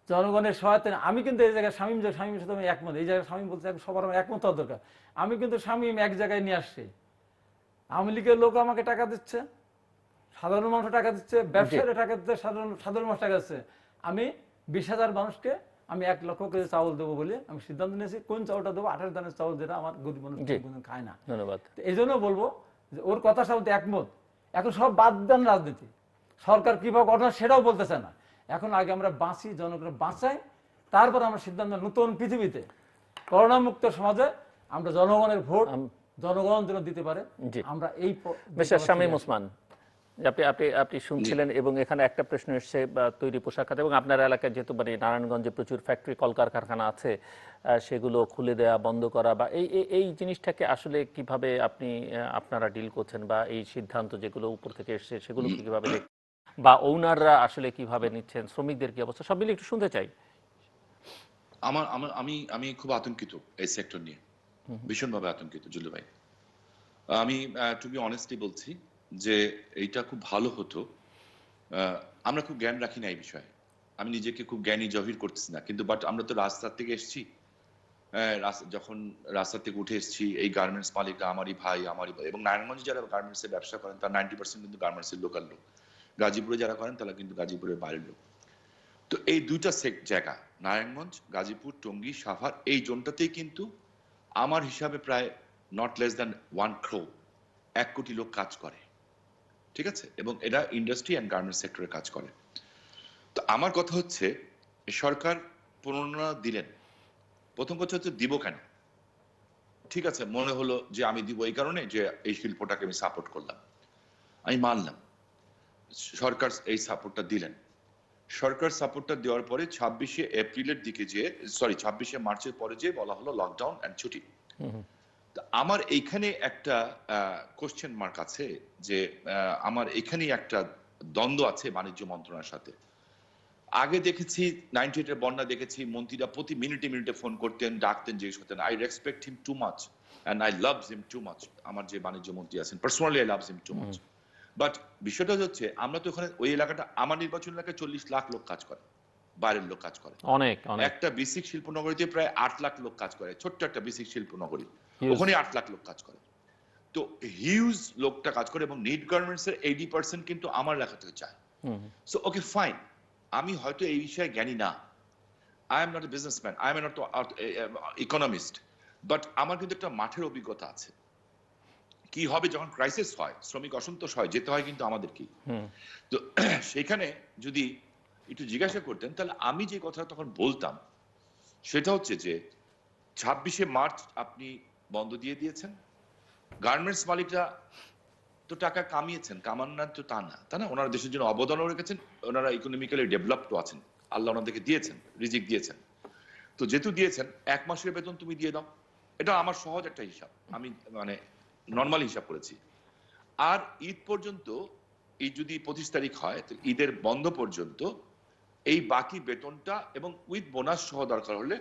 জনগণের সহায়তা, আমি কিন্তু এই জায়গায় স্বামীর সাথে আমি একমত, এই জায়গায় স্বামী বলতে সবার আমার একমত হওয়া দরকার। আমি কিন্তু স্বামী এক জায়গায় নিয়ে আসছি, আওয়ামী লীগের লোক আমাকে টাকা দিচ্ছে, সাধারণ মানুষ টাকা দিচ্ছে, ব্যবসায়ীরা টাকা দিচ্ছে, সাধারণ মানুষ টাকা দিচ্ছে। আমি 20,000 মানুষকে আমি 1 লক্ষ কেজি চাউল দেবো বলে আমি সিদ্ধান্ত নিয়েছি। কোন চাউলটা দেবো? 28 দানের চাউল, যেটা আমার গরিব মানুষ খায় না।
ধন্যবাদ।
এই জন্য বলবো যে ওর কথার সাথে একমত। এখন সব বাদ দেন রাজনীতি, সরকার কিভাবে ঘটনা সেটাও বলতেছে না। এখন আগে আমরা বাঁচি, জনগণকে বাঁচাই, তারপর আমরা সিদ্ধান্ত, নতুন পৃথিবীতে করোনা মুক্ত সমাজে আমরা জনগণের ভোট জনগণ যেন দিতে পারে, আমরা এই
মিস্টার শামীম ওসমান, আপনি শুনছিলেন, এবং এখানে একটা প্রশ্ন এসছে তৈরি পোশাক খাতে, এবং আপনার এলাকায় যেহেতু মানে নারায়ণগঞ্জে প্রচুর ফ্যাক্টরি কলকারখানা আছে, সেগুলো খুলে দেয়া, বন্ধ করা, বা এই জিনিসটাকে আসলে কিভাবে আপনারা ডিল করছেন, বা এই সিদ্ধান্ত যেগুলো উপর থেকে এসছে সেগুলো কিভাবে দেখছেন, বা ওনাররা আসলে কিভাবে নিচ্ছেন, শ্রমিকদের কি অবস্থা, সব মিলে একটু শুনতে চাই।
আমি খুব আতঙ্কিত এই সেক্টর নিয়ে, ভীষণভাবে আতঙ্কিত জুলু ভাই। আমি টু বি অনেস্টলি বলছি যে এইটা খুব ভালো হতো। আমরা খুব জ্ঞান রাখি না এই বিষয়ে, আমি নিজেকে খুব জ্ঞানী জহির করতেছি না, কিন্তু বাট আমরা তো রাস্তা থেকে এসেছি, যখন রাস্তা থেকে উঠে এসেছি, এই গার্মেন্টস মালিকরা আমারই ভাই এবং নারায়ণগঞ্জে যারা গার্মেন্টসের ব্যবসা করেন তার 90% কিন্তু গার্মেন্টসের লোকাল লোক। গাজীপুরে যারা করেন তারা কিন্তু গাজীপুরের বাইরের লোক। তো এই দুইটা জায়গা, নারায়ণগঞ্জ, গাজীপুর, টঙ্গী, সাভার, এই জোনটাতেই কিন্তু আমার হিসাবে প্রায় নট লেস দ্যান 1 crore, 1 কোটি লোক কাজ করে, ঠিক আছে? এবং এরা ইন্ডাস্ট্রি অ্যান্ড গার্মেন্টস সেক্টরে কাজ করে। তো আমার কথা হচ্ছে, সরকার প্রণোদনা দিলেন, প্রথম কথা হচ্ছে দিব কেন? ঠিক আছে, মনে হলো যে আমি দিব এই কারণে যে এই শিল্পটাকে আমি সাপোর্ট করলাম, আমি মানলাম, সরকার এই সাপোর্টটা দিলেন। সরকার সাপোর্টটা দেওয়ার পরে 26শে এপ্রিলের দিকে যে, সরি 26শে মার্চের পরে যে বলা হলো লকডাউন অ্যান্ড ছুটি। আমার এইখানে একটা কোশ্চেন মার্ক আছে যে আমার এখানেই একটা দ্বন্দ্ব আছে বাণিজ্য মন্ত্রণালয়ের সাথে। আগে দেখেছি 98 এর বন্যা দেখেছি, মন্ত্রীরা প্রতি মিনিটে মিনিটে ফোন করতেন, ডাকতেন, জিজ্ঞেস করতেন। I respect him too much and I loves him too much. আমার যে বাণিজ্য মন্ত্রী আছেন, personally I loves him too much. But বিষয়টা হচ্ছে, আমরা তো ওখানে ওই এলাকাটা, আমার নির্বাচন এলাকায় 40 লাখ লোক কাজ করে, বাইরের লোক কাজ করে।
অনেক অনেক
একটা বেসিক শিল্পনগরীতে প্রায় 8 লাখ লোক কাজ করে, ছোট্ট একটা বেসিক শিল্পনগরী,
Huge.
ওখানে 8 লাখ লোক কাজ করে। তো হিউজ লোকটা কাজ করে এবং নিট গার্মেন্টস এর 80% কিন্তু আমার এলাকা থেকে চায়। সো ওকে ফাইন, আমি হয়তো এই বিষয়ে জ্ঞানী না, I am not a businessman, I am not economist, but আমার কিন্তু একটা মাঠের অভিজ্ঞতা আছে। কি হবে যখন ক্রাইসিস হয়, শ্রমিক অসন্তোষ হয়, যেতে হয় কিন্তু আমাদেরকেই। তো সেখানে যদি একটু জিজ্ঞাসা করতেন, তাহলে আমি যে কথা তখন বলতাম সেটা হচ্ছে যে 26শে মার্চ আপনি বন্ধ দিয়ে দিয়েছেন, গার্মেন্টস মালিকরা তো টাকা কামিয়েছেন, কামান না তো তা না, তাই না? ওনারা দেশের জন্য অবদানও রেখেছেন, ওনারা ইকোনমিক্যালি ডেভেলপডও আছেন, আল্লাহ ওনাদেরকে দিয়েছেন, রিজিক দিয়েছেন। তো যেহেতু দিয়েছেন, 1 মাসের বেতন তুমি দিয়ে দাও, এটা আমার সহজ একটা হিসাব, আমি মানে নর্মাল হিসাব করেছি। আর ঈদ পর্যন্ত, এই যদি 25 তারিখ হয়, তো ঈদের বন্ধ পর্যন্ত এই বাকি বেতনটা এবং উইথ বোনাস সহ দরকার হলে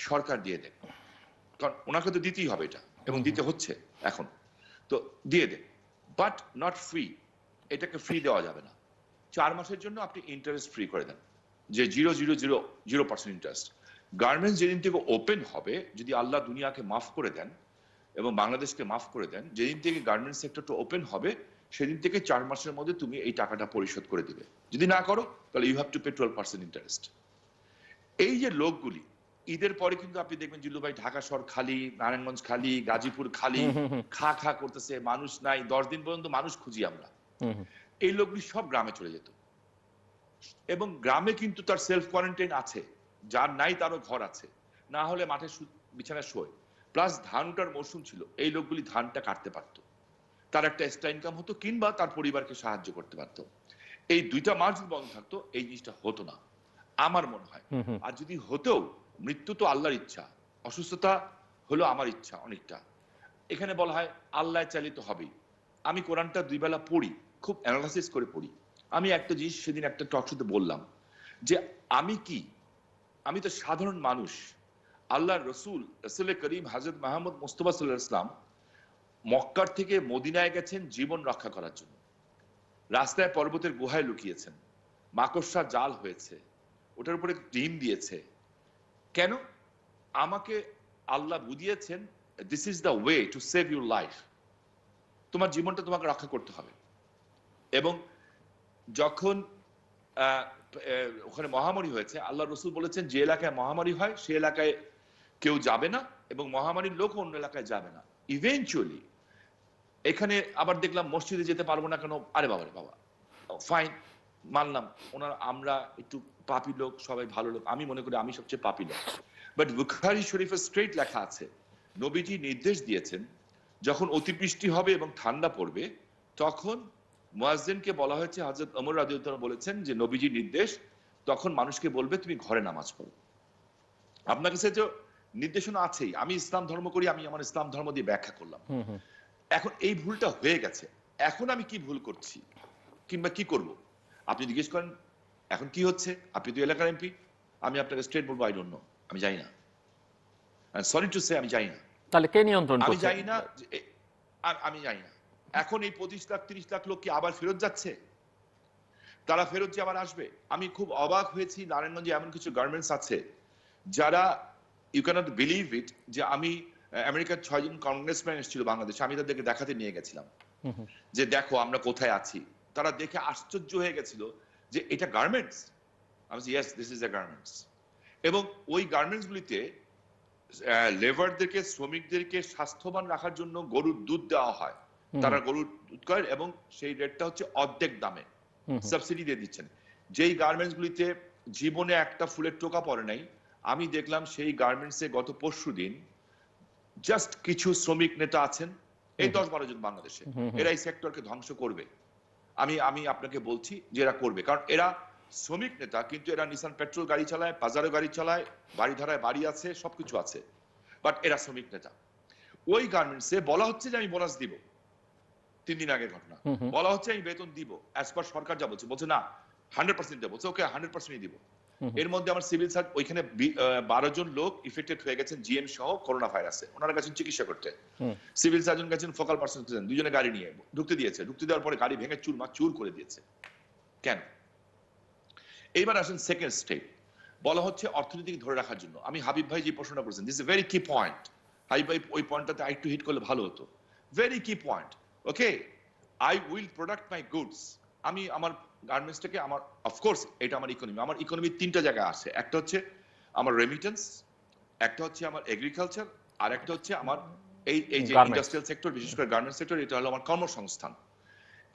সরকার দিয়ে দেয়, কারণ ওনাকে তো দিতেই হবে এটা, এবং দিতে হচ্ছে এখন, তো দিয়ে দেয়, বাট নট ফ্রি। এটাকে ফ্রি দেওয়া যাবে না। 4 মাসের জন্য আপনি ইন্টারেস্ট ফ্রি করে দেন, যে 0.000% ইন্টারেস্ট। গার্মেন্টস যেদিন থেকে ওপেন হবে, যদি আল্লাহ দুনিয়াকে মাফ করে দেন এবং বাংলাদেশকে মাফ করে দেন, যেদিন থেকে গার্মেন্টস সেক্টরটা ওপেন হবে, সেদিন থেকে 4 মাসের মধ্যে তুমি এই টাকাটা পরিশোধ করে দিবে। যদি না করো, তাহলে you have to pay 12% interest. এই যে লোকগুলি, ঈদের পরে কিন্তু আপনি দেখবেন জিল্লু ভাই, ঢাকা শহর খালি, নারায়ণগঞ্জ খালি, গাজীপুর খালি, খা খা করতেছে, মানুষ নাই, 10 দিন পর্যন্ত মানুষ খুঁজি আমরা। এই লোকগুলি সব গ্রামে চলে যেত, এবং গ্রামে কিন্তু তার সেলফ কোয়ারেন্টাইন আছে, যার নাই তারও ঘর আছে, না হলে মাঠে বিছানায় শোয়। প্লাস ধান ওঠার মৌসুম ছিল, এই লোকগুলি ধানটা কাটতে পারতো, তার একটা এক্সট্রা ইনকাম হতো, কিংবা তার পরিবারকে সাহায্য করতে পারতো। এই 2টা মাস যদি বন্ধ থাকতো, এই জিনিসটা হতো না আমার মনে হয়। আর যদি হতেও, মৃত্যু তো আল্লাহর ইচ্ছা, অসুস্থতা হলো আমার ইচ্ছা অনেকটা। এখানে বলা হয় আল্লাহ চালিত হবেই। আমি কোরআনটা 2 বেলা পড়ি, খুব অ্যানালাইসিস করে পড়ি। আমি একটা জিনিস সেদিন একটা টক শোতে বললাম, যে আমি কি, আমি তো সাধারণ মানুষ। আল্লাহর রসুল করিম হযরত মুহাম্মদ মুস্তাফা সাল্লাল্লাহু আলাইহি ওয়াসাল্লাম মক্কার থেকে মদিনায় গেছেন জীবন রক্ষা করার জন্য, রাস্তায় পর্বতের গুহায় লুকিয়েছেন, মাকড়সা জাল হয়েছে, ওটার উপরে ডিম দিয়েছে। কেন? আমাকে আল্লাহ বুঝিয়েছেন, this is the way to save your life. তোমার জীবনটা তোমাকে রক্ষা করতে হবে। এবং যখন ওখানে মহামারী হয়েছে, আল্লাহ রসুল বলেছেন, যে এলাকায় মহামারী হয় সে এলাকায় কেউ যাবে না, এবং মহামারীর লোক অন্য এলাকায় যাবে না। ইভেনচুয়ালি এখানে আবার দেখলাম মসজিদে যেতে পারবো না কেন, আরে বাবা রে বাবা, ফাইন, মানলাম ওনারা, আমরা একটু পাপী লোক, সবাই ভালো লোক, আমি মনে করি আমি সবচেয়ে পাপী লোক। বাট বুখারী শরীফে স্ট্রেট লেখা আছে, নবীজি নির্দেশ দিয়েছেন, যখন অতিবৃষ্টি হবে এবং ঠান্ডা পড়বে, তখন মুয়াজ্জিনকে বলা হয়েছে, হযরত ওমর রাদিয়াল্লাহু তাআলা বলেছেন যে নবীজির নির্দেশ, তখন মানুষকে বলবে তুমি ঘরে নামাজ পড়ো। আপনার কাছে যে নির্দেশনা আছেই, আমি ইসলাম ধর্ম করি, আমি আমার ইসলাম ধর্ম দিয়ে ব্যাখ্যা করলাম। এখন এই ভুলটা হয়ে গেছে, এখন আমি কি ভুল করছি কিংবা কি করব? আপনি জিজ্ঞেস করেন এখন কি হচ্ছে, আপনি তো এলাকার এমপি, আমি আপনাকে স্ট্রেট বলবো, আই ডোন্ট নো, আমি জানি না, সরি টু সে, আমি জানি না।
তাহলে কে নিয়ন্ত্রণ
আমি
করছে?
জানি না, আমি জানি না। এখন এই 25 লাখ 30 লাখ লোক কি আবার ফেরত যাচ্ছে? তারা ফেরত যে আবার আসবে? আমি খুব অবাক হয়েছি, নারায়ণগঞ্জে এমন কিছু গার্মেন্টস আছে যারা ইউ ক্যানট বিলিভ ইট যে আমি আমেরিকার 6 জন কংগ্রেসম্যান এসেছিল বাংলাদেশে, আমি তাদেরকে দেখাতে নিয়ে গেছিলাম যে দেখো আমরা কোথায় আছি। তারা দেখে আশ্চর্য হয়ে গেছিল যে এটা গার্মেন্টস। আমি বলছি yes, this is a garments. এবং ওই গার্মেন্টস গুলিতে লেবারদেরকে, শ্রমিকদেরকে স্বাস্থ্যবান রাখার জন্য গরুর দুধ দেওয়া হয়। তারা গরুর দুধ করেন এবং সেই রেটটা হচ্ছে অর্ধেক দামে সাবসিডি দিয়ে দিচ্ছেন। যেই গার্মেন্টস গুলিতে জীবনে একটা ফুলের টোকা পড়ে নাই, আমি দেখলাম সেই গার্মেন্টসে গত পরশুদিন জাস্ট কিছু শ্রমিক নেতা আছেন, এই 10-12 জন বাংলাদেশে, এরা এই সেক্টরকে ধ্বংস করবে। আমি আপনাকে বলছি যে এরা করবে, কারণ এরা শ্রমিক নেতা, কিন্তু এরা নিসান পেট্রোল গাড়ি চালায়, বাজারে গাড়ি চালায়, বাড়িধারায় বাড়ি আছে, সবকিছু আছে, বাট এরা শ্রমিক নেতা। ওই গার্মেন্টসে বলা হচ্ছে যে আমি বোনাস দিব, 3 দিন আগের ঘটনা, বলা হচ্ছে আমি বেতন দিব অ্যাজ পার সরকার যা বলছে, বলছে না 100% দেবো, বলছে ওকে 100%ই দিব। এর মধ্যে আমার সিভিল সার্জন, ওইখানে 12 জন লোক ইফেক্টেড হয়ে গেছেন জিএম সহ করোনা ভাইরাসে, ওনারা গেছেন চিকিৎসা করতে, সিভিল সার্জন গেছেন, ফোকাল পার্সন গেছেন, দুজনে গাড়ি নিয়ে ঢুকতে দিয়েছে, ঢুকতে দেওয়ার পরে গাড়ি ভেঙে চুর করে দিয়েছে। কেন? এইবার আসেন সেকেন্ড স্টেপ, বলা হচ্ছে অর্থনীতিকে ধরে রাখার জন্য। আমি হাবিব ভাই যে প্রশ্নটা করেছেন, দিস ইজ এ ভেরি কি পয়েন্ট। হাবিব ভাই ওই পয়েন্টটাতে আরেকটু হিট করলে ভালো হতো। ভেরি কি point. Okay, I will product my goods. আমি আমার গার্মেন্টসটাকে, আমার অফকোর্স এটা আমার ইকোনমি, আমার ইকোনমি 3টা জায়গায় আসে। একটা হচ্ছে আমার রেমিটেন্স, একটা হচ্ছে আমার এগ্রিকালচার, আর একটা হচ্ছে আমার এই যে ইন্ডাস্ট্রিয়াল সেক্টর, বিশেষ করে গার্মেন্টস সেক্টর, এটা হলো আমার কর্মসংস্থান।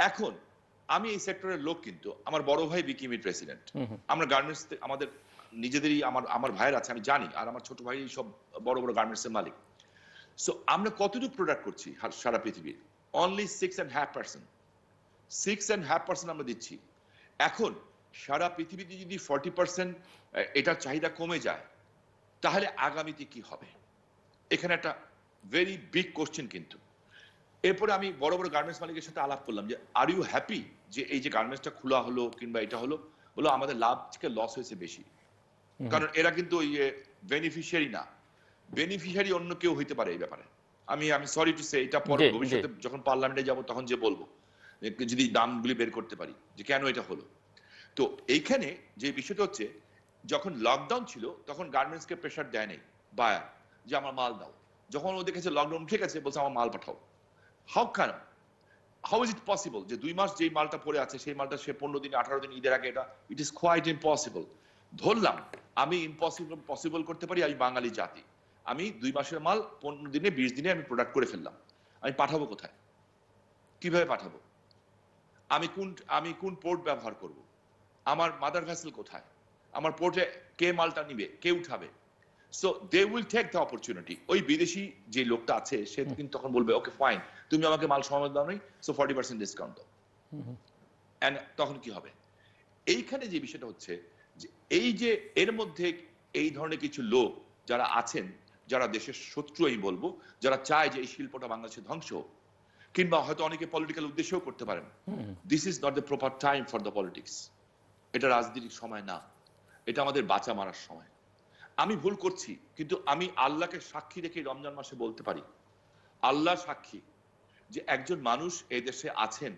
এখন আমি এই সেক্টরের লোক, কিন্তু আমার বড় ভাই বিকিমির প্রেসিডেন্ট, আমরা গার্মেন্টস, আমাদের নিজেদেরই আমার ভাইয়ের আছে আমি জানি, আর আমার ছোট ভাই সব বড় বড় গার্মেন্টসের মালিক। সো আমরা কতটুকু প্রোডাক্ট করছি সারা পৃথিবীর? অনলি 6.5%। 6.5% আমরা দিচ্ছি। এখন সারা পৃথিবীতে যদি 40% এটার চাহিদা কমে যায়, তাহলে আগামীতে কি হবে? এখানে একটা ভেরি বিগ কোশ্চেন। কিন্তু এরপরে আমি বড় বড় গার্মেন্টস মালিকের সাথে আলাপ করলাম যে আর ইউ হ্যাপি যে এই যে গার্মেন্টসটা খোলা হলো কিংবা এটা হলো, বলো আমাদের লাভ থেকে লস হয়েছে বেশি, কারণ এরা কিন্তু ওই বেনিফিশিয়ারি না, বেনিফিশিয়ারি অন্য কেউ হইতে পারে এই ব্যাপারে। আমি সরি টু সে, এটা পরে ভবিষ্যতে যখন পার্লামেন্টে যাব তখন যে বলবো, যদি দামগুলি বের করতে পারি যে কেন এটা হলো। তো এইখানে যে বিষয়টা হচ্ছে, যখন লকডাউন ছিল তখন গার্মেন্টসকে প্রেসার দেয় নাই বায়ার যে আমার মাল দাও। যখন ও দেখেছে লকডাউন ঠিক আছে, বলছে আমার মাল পাঠাও। হাউ ইজ ইট পসিবল যে 2 মাস যেই মালটা পড়ে আছে সেই মালটা সে 15 দিন 18 দিন ঈদের আগে, এটা ইট ইজ কোয়াইট ইম্পসিবল। ধরলাম আমি পসিবল করতে পারি, আমি বাঙালি জাতি, আমি 2 মাসের মাল 15 দিনে 20 দিনে আমি প্রোডাক্ট করে ফেললাম, আমি পাঠাবো কোথায়? কিভাবে পাঠাবো? আমি কোন পোর্ট ব্যবহার করব? আমার মাদার ভেসেল কোথায়? আমার পোর্টে কে মালটা নিবে, কে উঠাবে? So they will take the opportunity. ওই বিদেশি যে লোকটা আছে সে কিন্তু তখন বলবে ওকে ফাইন, তুমি আমাকে মাল সময় দাও নাই, সো 40% ডিসকাউন্ট দাও। এন্ড তখন কি হবে? এইখানে যে বিষয়টা হচ্ছে যে এই যে এর মধ্যে এই ধরনের কিছু লোক যারা আছেন, যারা দেশের শত্রু আমি বলবো, যারা চায় যে এই শিল্পটা বাংলাদেশে ধ্বংস হোক, কিংবা হয়তো অনেকে পলিটিক্যাল উদ্দেশ্যেও করতে পারেন। This is not the proper time for the politics. এটা রাজনীতির সময় না, এটা আমাদের বাঁচা মারার সময়। আমি ভুল করছি, কিন্তু আমি আল্লাহকে সাক্ষী রেখে রমজান মাসে বলতে পারি, আল্লাহ সাক্ষী যে একজন মানুষ এই দেশে আছেন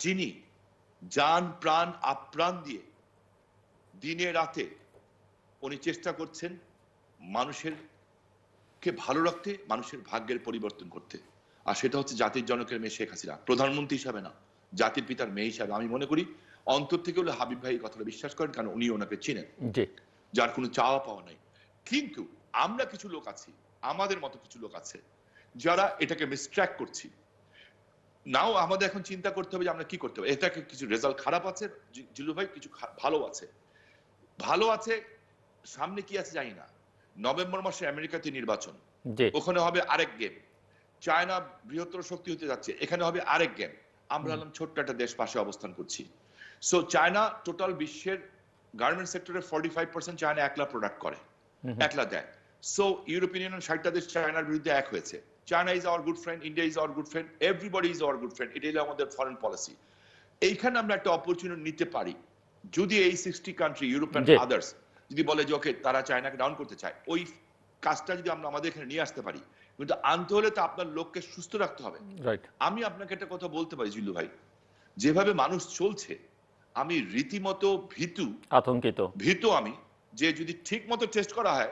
যিনি জান প্রাণ আপ্রাণ দিয়ে দিনে রাতে উনি চেষ্টা করছেন মানুষের কে ভালো রাখতে, মানুষের ভাগ্যের পরিবর্তন করতে। আর সেটা হচ্ছে জাতির জনকের মেয়ে শেখ হাসিনা, প্রধানমন্ত্রী হিসাবে না, জাতির পিতার মেয়ে হিসাবে। আমি মনে করি অন্তর থেকে হলে হাবিব ভাই এই কথাটা বিশ্বাস করেন, কারণ উনি ওনাকে চিনেন, যার কোনো চাওয়া পাওয়া নাই। কিন্তু আমরা কিছু লোক আছি, আমাদের মতো কিছু লোক আছে যারা এটাকে মিসট্র্যাক করছি। নাও আমাদের এখন চিন্তা করতে হবে যে আমরা কি করতে হবে। এটাকে কিছু রেজাল্ট খারাপ আছে জিলু ভাই, কিছু ভালো আছে। ভালো আছে, সামনে কি আছে জানি না। নভেম্বর মাসে আমেরিকাতে নির্বাচন, ওখানে হবে আরেক গেম। চায়না বৃহত্তর শক্তি হতে যাচ্ছে, এখানে হবে আরেক গেম। আমরা হলাম ছোট্ট একটা দেশ, পাশে অবস্থান করছি। সো চায়না টোটাল বিশ্বের গার্মেন্ট সেক্টরে 45% চায়না একলা প্রোডাক্ট করে, একলা দেয়। সো ইউরোপিয়ান ইউনিয়ন 60টা দেশ চায়নার বিরুদ্ধে এক হয়েছে। China is our good friend, India is our good friend, everybody is our good friend. এটাই আমাদের ফরেন পলিসি। এইখানে আমরা একটা অপরচুনিটি নিতে পারি যদি এই 60 কান্ট্রি, ইউরোপ এন্ড আদার্স যদি বলে যে ওকে তারা চায়নাকে ডাউন করতে চায়, ওই কাজটা যদি আমরা আমাদের এখানে নিয়ে আসতে পারি। কিন্তু আনতে হলে তো আপনার লোককে সুস্থ রাখতে হবে। আমি আপনাকে একটা কথা বলতে পারি জিল্লু ভাই, যেভাবে মানুষ চলছে আমি রীতিমতো আতঙ্কিত আমি, যে যদি ঠিক মতো টেস্ট করা হয়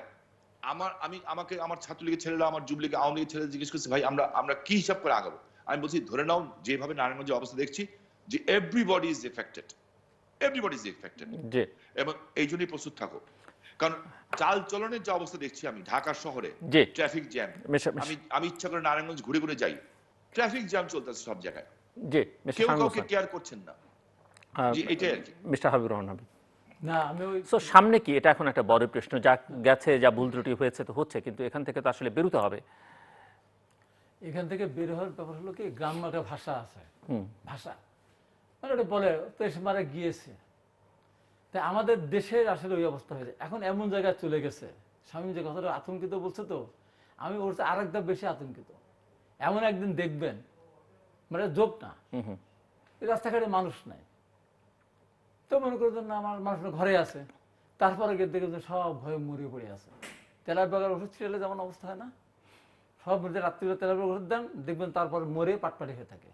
আমার ছাত্রলীগের ছেলেরা, আমার যুবলীগের, আওয়ামী লীগের ছেলেরা জিজ্ঞেস করছে, ভাই আমরা কি হিসাব করে আগাবো? আমি বলছি ধরে নাও যেভাবে নারায়ণগঞ্জের অবস্থা দেখছি যে এভরিবডি ইজ এফেক্টেড,
জি
এবং এই জন্যই প্রস্তুত থাকো। কারণ চাল চলনের যে অবস্থা দেখছি আমি ঢাকা শহরে,
জি
ট্রাফিক জ্যাম, আমি ইচ্ছা করে নারায়ণগঞ্জ ঘুরে ঘুরে যাই, ট্রাফিক জ্যাম চলতেছে সব জায়গায়,
জি
কেউ কাউকে কেয়ার করছেন না। জি, এটাই আর কি।
মিস্টার হাবিবুর রহমান হাবিব,
না আমি ওই
সো সামনে কি, এটা এখন একটা বড় প্রশ্ন। যা গেছে, যা ভুল ত্রুটি হয়েছে তো হচ্ছে, কিন্তু এখান থেকে তো আসলে বেরোতে হবে।
এখান থেকে বের হওয়ার ব্যাপার হলো কি, গ্রাম্য একটা ভাষা আছে, ভাষা মানে ওটা বলে তো এসে মারা গিয়েছে। তাই আমাদের দেশের আসলে ওই অবস্থা হয়েছে, এখন এমন জায়গায় চলে গেছে। স্বামী যে কথাটা আতঙ্কিত বলছে, তো আমি ওর চেয়ে আর একটা বেশি আতঙ্কিত। এমন একদিন দেখবেন, মানে যোগ না, এই রাস্তাঘাটে মানুষ নাই, তো মনে করছেন না আমার মানুষ ঘরে আছে, তারপরে গিয়ে দেখেছেন সব ভয়ে মরিয়ে পড়ে আছে। তেলার বাগার ওষুধ ছিটালে যেমন অবস্থা হয় না, সব মধ্যে রাত্রিবেলা তেলার বাগার ওষুধ দেন, দেখবেন তারপর মরে পাটপাটি হয়ে থাকে।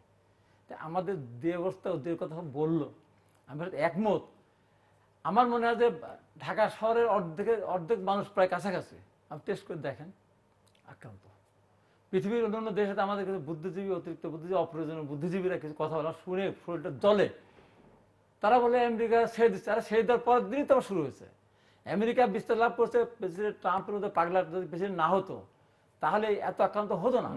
তাই আমাদের যে অবস্থা, ওদের কথা বললো, আমি একমত। আমার মনে হয় যে ঢাকা শহরের অর্ধেক মানুষ প্রায় কাছাকাছি, আপনি টেস্ট করে দেখেন আক্রান্ত। পৃথিবীর অন্যান্য দেশে আমাদের কাছে বুদ্ধিজীবী, অতিরিক্ত বুদ্ধিজীবী, অপ্রয়োজনীয় বুদ্ধিজীবীরা কিছু কথা বলা শুনে শরীরটা জ্বলে। তারা বলে আমেরিকা ছেড়ে দিচ্ছে, আর ছেড়ে দেওয়ার পরের দিনই তো শুরু হয়েছে। আমেরিকা বিস্তার লাভ করছে, প্রেসিডেন্ট ট্রাম্পের মধ্যে পাগলা যদি প্রেসিডেন্ট না হতো তাহলে এত আক্রান্ত হতো না,